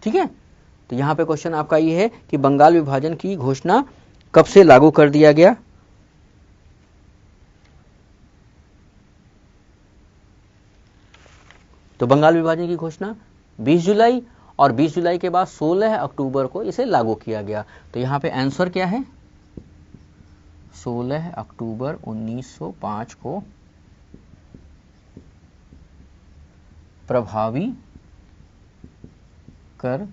ठीक है, तो यहां पे क्वेश्चन आपका ये है कि बंगाल विभाजन की घोषणा कब से लागू कर दिया गया? तो बंगाल विभाजन की घोषणा 20 जुलाई, और 20 जुलाई के बाद 16 अक्टूबर को इसे लागू किया गया। तो यहाँ पे आंसर क्या है? 16 अक्टूबर 1905 को प्रभावी कर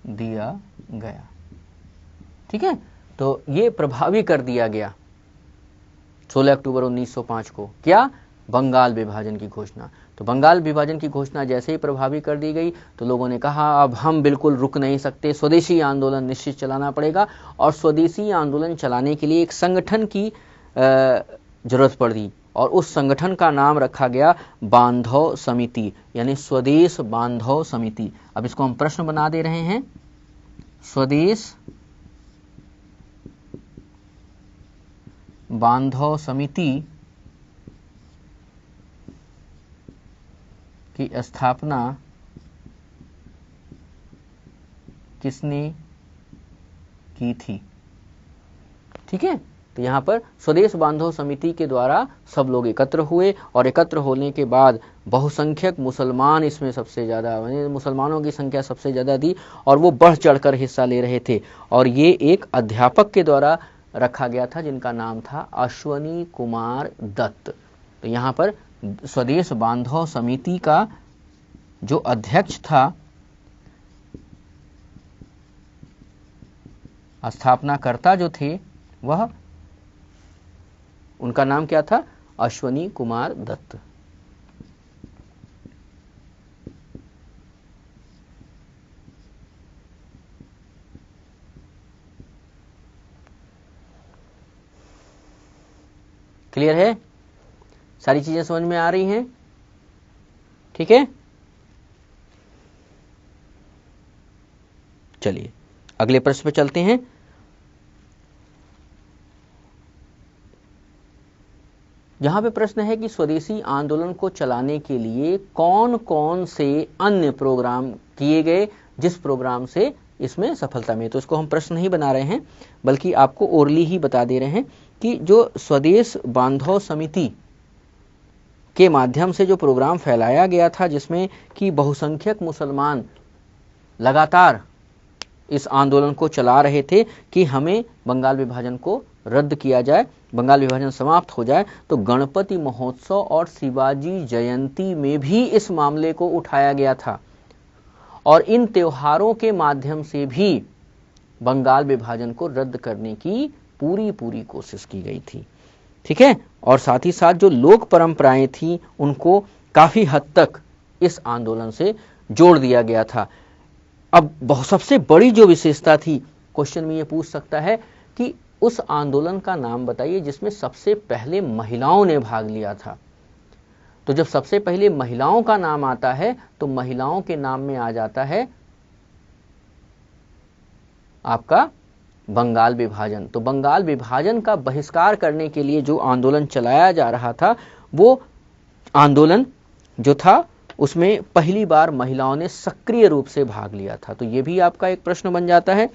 दिया गया। ठीक है, तो ये प्रभावी कर दिया गया 16 अक्टूबर 1905 को। क्या? बंगाल विभाजन की घोषणा। तो बंगाल विभाजन की घोषणा जैसे ही प्रभावी कर दी गई तो लोगों ने कहा अब हम बिल्कुल रुक नहीं सकते, स्वदेशी आंदोलन निश्चित चलाना पड़ेगा। और स्वदेशी आंदोलन चलाने के लिए एक संगठन की जरूरत पड़ी, और उस संगठन का नाम रखा गया बांधव समिति, यानी स्वदेश बांधव समिति। अब इसको हम प्रश्न बना दे रहे हैं। स्वदेश बांधव समिति की स्थापना किसने की थी। ठीक है, तो यहाँ पर स्वदेश बांधव समिति के द्वारा सब लोग एकत्र हुए और एकत्र होने के बाद बहुसंख्यक मुसलमान इसमें सबसे ज़्यादा, मुसलमानों की संख्या सबसे ज़्यादा थी और वो बढ़ चढ़कर हिस्सा ले रहे थे। और ये एक अध्यापक के द्वारा रखा गया था जिनका नाम था अश्वनी कुमार दत्त। तो यहाँ पर स्वदेश बांधव समिति का जो अध्यक्ष था, स्थापनाकर्ता जो थे, वह, उनका नाम क्या था? अश्वनी कुमार दत्त। क्लियर है? सारी चीजें समझ में आ रही हैं? ठीक है, चलिए अगले प्रश्न पे चलते हैं। यहाँ पे प्रश्न है कि स्वदेशी आंदोलन को चलाने के लिए कौन कौन से अन्य प्रोग्राम किए गए जिस प्रोग्राम से इसमें सफलता मिली। तो इसको हम प्रश्न नहीं बना रहे हैं बल्कि आपको ओरली ही बता दे रहे हैं कि जो स्वदेश बांधव समिति के माध्यम से जो प्रोग्राम फैलाया गया था जिसमें कि बहुसंख्यक मुसलमान लगातार इस आंदोलन को चला रहे थे कि हमें बंगाल विभाजन को रद्द किया जाए, बंगाल विभाजन समाप्त हो जाए, तो गणपति महोत्सव और शिवाजी जयंती में भी इस मामले को उठाया गया था और इन त्योहारों के माध्यम से भी बंगाल विभाजन को रद्द करने की पूरी कोशिश की गई थी। ठीक है, और साथ ही साथ जो लोक परंपराएं थी उनको काफी हद तक इस आंदोलन से जोड़ दिया गया था। अब सबसे बड़ी जो विशेषता थी, क्वेश्चन में ये पूछ सकता है कि उस आंदोलन का नाम बताइए जिसमें सबसे पहले महिलाओं ने भाग लिया था। तो जब सबसे पहले महिलाओं का नाम आता है तो महिलाओं के नाम में आ जाता है आपका बंगाल विभाजन। तो बंगाल विभाजन का बहिष्कार करने के लिए जो आंदोलन चलाया जा रहा था, वो आंदोलन जो था उसमें पहली बार महिलाओं ने सक्रिय रूप से भाग लिया था। तो ये भी आपका एक प्रश्न बन जाता है,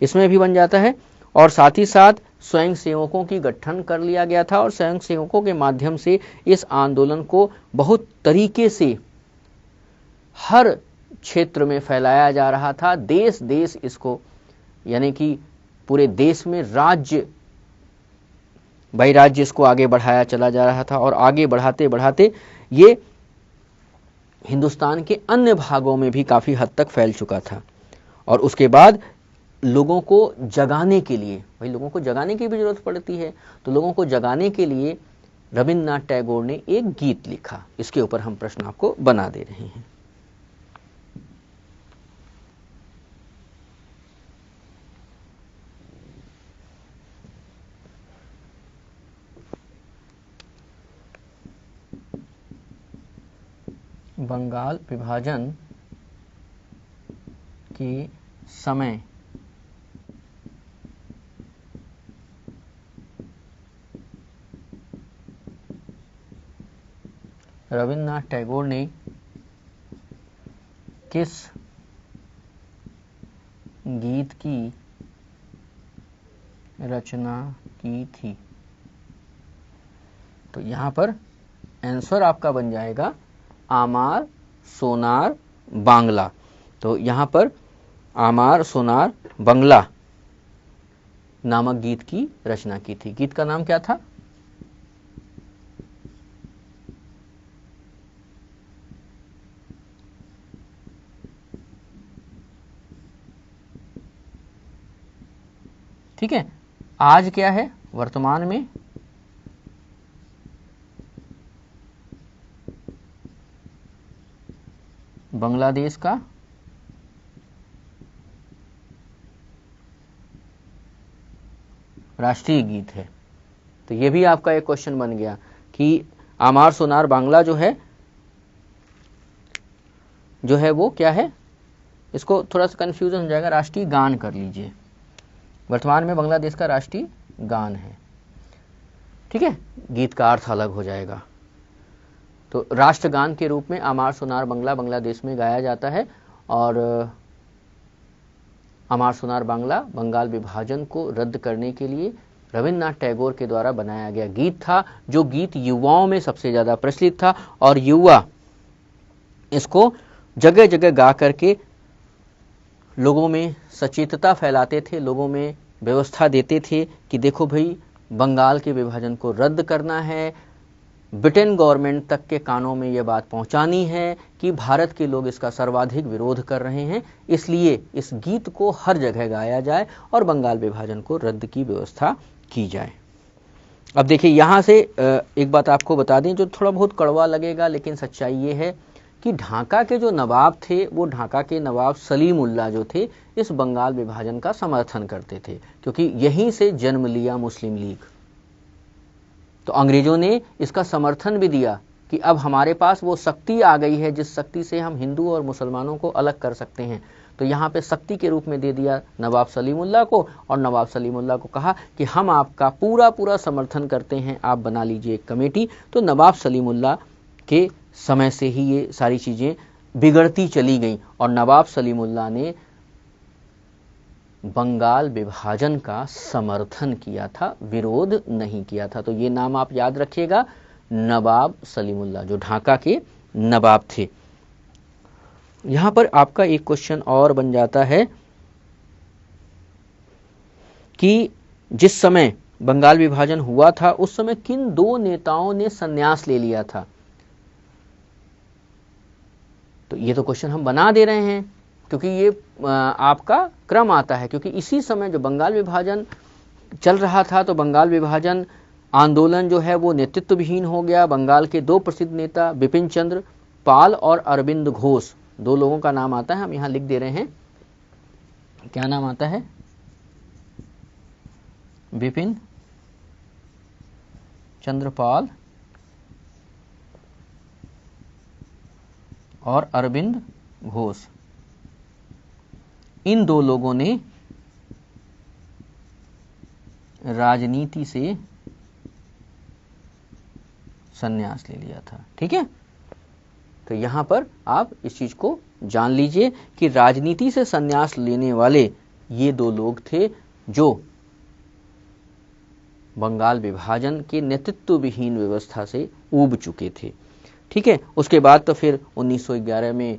इसमें भी बन जाता है। और साथ ही साथ स्वयं सेवकों की गठन कर लिया गया था और स्वयं सेवकों के माध्यम से इस आंदोलन को बहुत तरीके से हर क्षेत्र में फैलाया जा रहा था। देश देश इसको, यानी कि पूरे देश में राज्य बाई राज्य इसको आगे बढ़ाया चला जा रहा था और आगे बढ़ाते बढ़ाते ये हिंदुस्तान के अन्य भागों में भी काफी हद तक फैल चुका था। और उसके बाद लोगों को जगाने के लिए, भाई लोगों को जगाने की भी जरूरत पड़ती है, तो लोगों को जगाने के लिए रविन्द्रनाथ टैगोर ने एक गीत लिखा। इसके ऊपर हम प्रश्न आपको बना दे रहे हैं। बंगाल विभाजन के समय रविन्द्रनाथ टैगोर ने किस गीत की रचना की थी? तो यहां पर आंसर आपका बन जाएगा आमार सोनार बांग्ला। तो यहां पर आमार सोनार बांग्ला नामक गीत की रचना की थी। गीत का नाम क्या था? ठीक है, आज क्या है वर्तमान में बांग्लादेश का राष्ट्रीय गीत है। तो ये भी आपका एक क्वेश्चन बन गया कि आमार सोनार बांग्ला जो है वो क्या है। इसको थोड़ा सा कंफ्यूजन हो जाएगा, राष्ट्रीय गान कर लीजिए। वर्तमान में बांग्लादेश का राष्ट्रीय गान है। ठीक है, गीत का अर्थ अलग हो जाएगा। तो राष्ट्रगान के रूप में आमार सोनार बांग्ला बांग्लादेश में गाया जाता है और अमार सोनार बांग्ला बंगाल विभाजन को रद्द करने के लिए रविन्द्रनाथ टैगोर के द्वारा बनाया गया गीत था, जो गीत युवाओं में सबसे ज्यादा प्रचलित था और युवा इसको जगह जगह गा करके लोगों में सचेतता फैलाते थे, लोगों में व्यवस्था देते थे कि देखो भाई बंगाल के विभाजन को रद्द करना है, ब्रिटेन गवर्नमेंट तक के कानों में यह बात पहुंचानी है कि भारत के लोग इसका सर्वाधिक विरोध कर रहे हैं, इसलिए इस गीत को हर जगह गाया जाए और बंगाल विभाजन को रद्द की व्यवस्था की जाए। अब देखिए यहाँ से एक बात आपको बता दें जो थोड़ा बहुत कड़वा लगेगा, लेकिन सच्चाई ये है कि ढाका के जो नवाब थे वो ढाका के नवाब सलीम उल्लाह जो थे इस बंगाल विभाजन का समर्थन करते थे, क्योंकि यहीं से जन्म लिया मुस्लिम लीग। तो अंग्रेजों ने इसका समर्थन भी दिया कि अब हमारे पास वो शक्ति आ गई है जिस शक्ति से हम हिंदू और मुसलमानों को अलग कर सकते हैं। तो यहाँ पे शक्ति के रूप में दे दिया नवाब सलीमुल्लाह को, और नवाब सलीमुल्लाह को कहा कि हम आपका पूरा पूरा समर्थन करते हैं, आप बना लीजिए एक कमेटी। तो नवाब सलीमुल्लाह के समय से ही ये सारी चीजें बिगड़ती चली गई और नवाब सलीमुल्लाह ने बंगाल विभाजन का समर्थन किया था, विरोध नहीं किया था। तो ये नाम आप याद रखिएगा, नवाब सलीमुल्लाह जो ढाका के नवाब थे। यहां पर आपका एक क्वेश्चन और बन जाता है कि जिस समय बंगाल विभाजन हुआ था उस समय किन दो नेताओं ने संन्यास ले लिया था। तो ये तो क्वेश्चन हम बना दे रहे हैं क्योंकि ये आपका क्रम आता है, क्योंकि इसी समय जो बंगाल विभाजन चल रहा था तो बंगाल विभाजन आंदोलन जो है वो नेतृत्व विहीन हो गया। बंगाल के दो प्रसिद्ध नेता बिपिन चंद्र पाल और अरविंद घोष, दो लोगों का नाम आता है, हम यहां लिख दे रहे हैं। क्या नाम आता है? बिपिन चंद्र पाल और अरविंद घोष। इन दो लोगों ने राजनीति से संन्यास ले लिया था। ठीक है, तो यहां पर आप इस चीज को जान लीजिए कि राजनीति से संन्यास लेने वाले ये दो लोग थे जो बंगाल विभाजन के नेतृत्व विहीन व्यवस्था से ऊब चुके थे। ठीक है, उसके बाद तो फिर 1911 में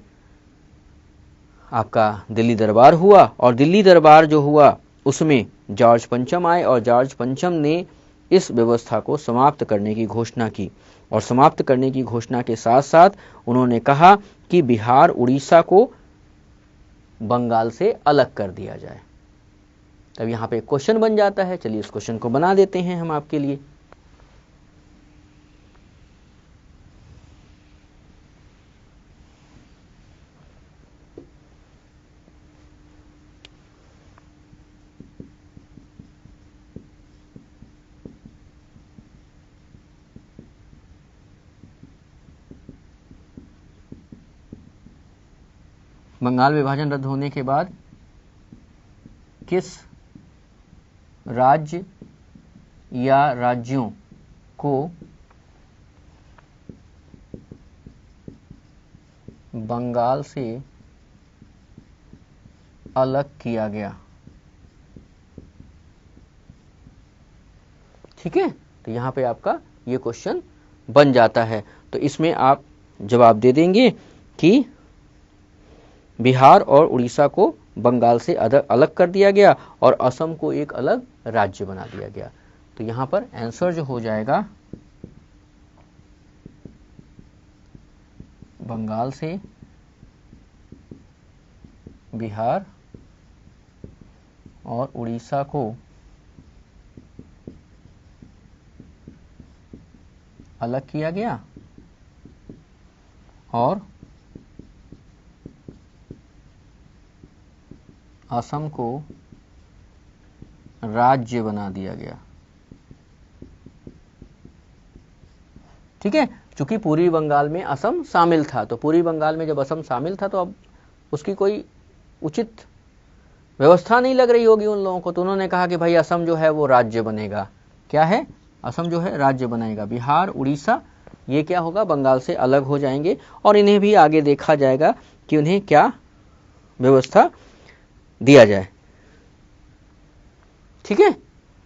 आपका दिल्ली दरबार हुआ और दिल्ली दरबार जो हुआ उसमें जॉर्ज पंचम आए और जॉर्ज पंचम ने इस व्यवस्था को समाप्त करने की घोषणा की। और समाप्त करने की घोषणा के साथ साथ उन्होंने कहा कि बिहार उड़ीसा को बंगाल से अलग कर दिया जाए। तब यहाँ पे क्वेश्चन बन जाता है, चलिए इस क्वेश्चन को बना देते हैं हम आपके लिए। बंगाल विभाजन रद्द होने के बाद किस राज्य या राज्यों को बंगाल से अलग किया गया? ठीक है, तो यहां पे आपका ये क्वेश्चन बन जाता है। तो इसमें आप जवाब दे देंगे कि बिहार और उड़ीसा को बंगाल से अलग कर दिया गया और असम को एक अलग राज्य बना दिया गया। तो यहां पर आंसर जो हो जाएगा बंगाल से बिहार और उड़ीसा को अलग किया गया और असम को राज्य बना दिया गया। ठीक है, चूंकि पूर्वी बंगाल में असम शामिल था, तो पूर्वी बंगाल में जब असम शामिल था तो अब उसकी कोई उचित व्यवस्था नहीं लग रही होगी उन लोगों को, तो उन्होंने कहा कि भाई असम जो है वो राज्य बनेगा। क्या है? असम जो है राज्य बनेगा। बिहार उड़ीसा ये क्या होगा? बंगाल से अलग हो जाएंगे और इन्हें भी आगे देखा जाएगा कि उन्हें क्या व्यवस्था दिया जाए। ठीक है।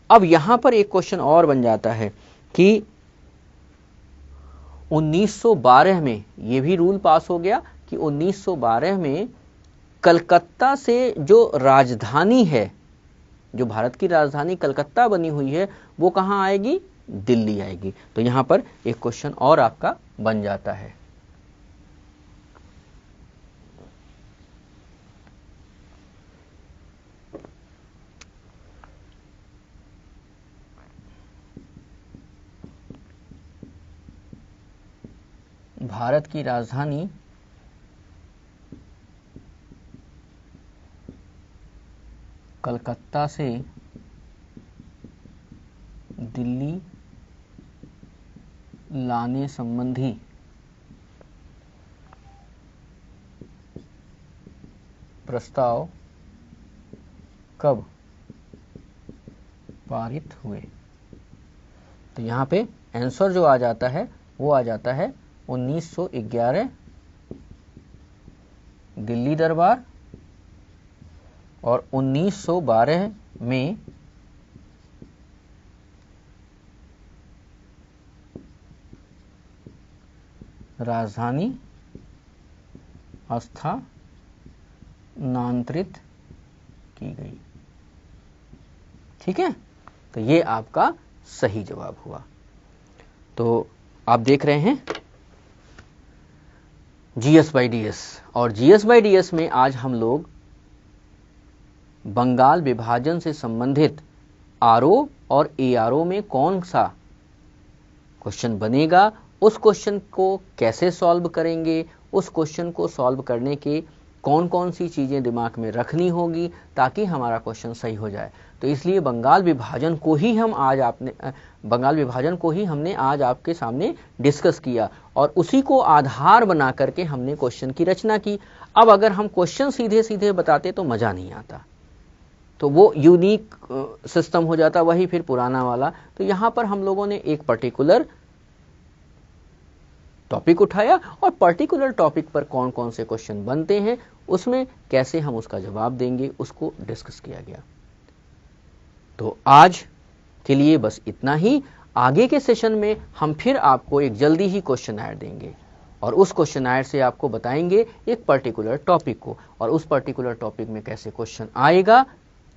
अब यहां पर एक क्वेश्चन और बन जाता है कि 1912 में ये भी रूल पास हो गया कि 1912 में कलकत्ता से जो राजधानी है, जो भारत की राजधानी कलकत्ता बनी हुई है, वो कहां आएगी? दिल्ली आएगी। तो यहां पर एक क्वेश्चन और आपका बन जाता है। भारत की राजधानी कलकत्ता से दिल्ली लाने संबंधी प्रस्ताव कब पारित हुए? तो यहां पे आंसर जो आ जाता है वो आ जाता है 1911 दिल्ली दरबार, और 1912 में राजधानी स्थानांतरित की गई। ठीक है, तो ये आपका सही जवाब हुआ। तो आप देख रहे हैं जीएस बाई डीएस, और जीएस बाई डीएस में आज हम लोग बंगाल विभाजन से संबंधित आरओ और एआरओ में कौन सा क्वेश्चन बनेगा, उस क्वेश्चन को कैसे सॉल्व करेंगे, उस क्वेश्चन को सॉल्व करने के कौन कौन सी चीजें दिमाग में रखनी होगी ताकि हमारा क्वेश्चन सही हो जाए। तो इसलिए बंगाल विभाजन को ही हमने आज आपके सामने डिस्कस किया और उसी को आधार बना करके हमने क्वेश्चन की रचना की। अब अगर हम क्वेश्चन सीधे सीधे बताते तो मजा नहीं आता, तो वो यूनिक सिस्टम हो जाता, वही फिर पुराना वाला। तो यहां पर हम लोगों ने एक पर्टिकुलर टॉपिक उठाया और पर्टिकुलर टॉपिक पर कौन कौन से क्वेश्चन बनते हैं, उसमें कैसे हम उसका जवाब देंगे, उसको डिस्कस किया गया। तो आज के लिए बस इतना ही। आगे के सेशन में हम फिर आपको एक जल्दी ही क्वेश्चनआयर देंगे और उस क्वेश्चनआयर से आपको बताएंगे एक पर्टिकुलर टॉपिक को, और उस पर्टिकुलर टॉपिक में कैसे क्वेश्चन आएगा।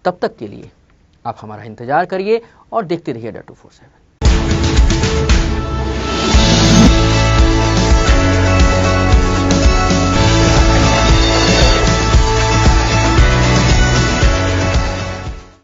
तब तक के लिए आप हमारा इंतजार करिए और देखते रहिए ADA 247।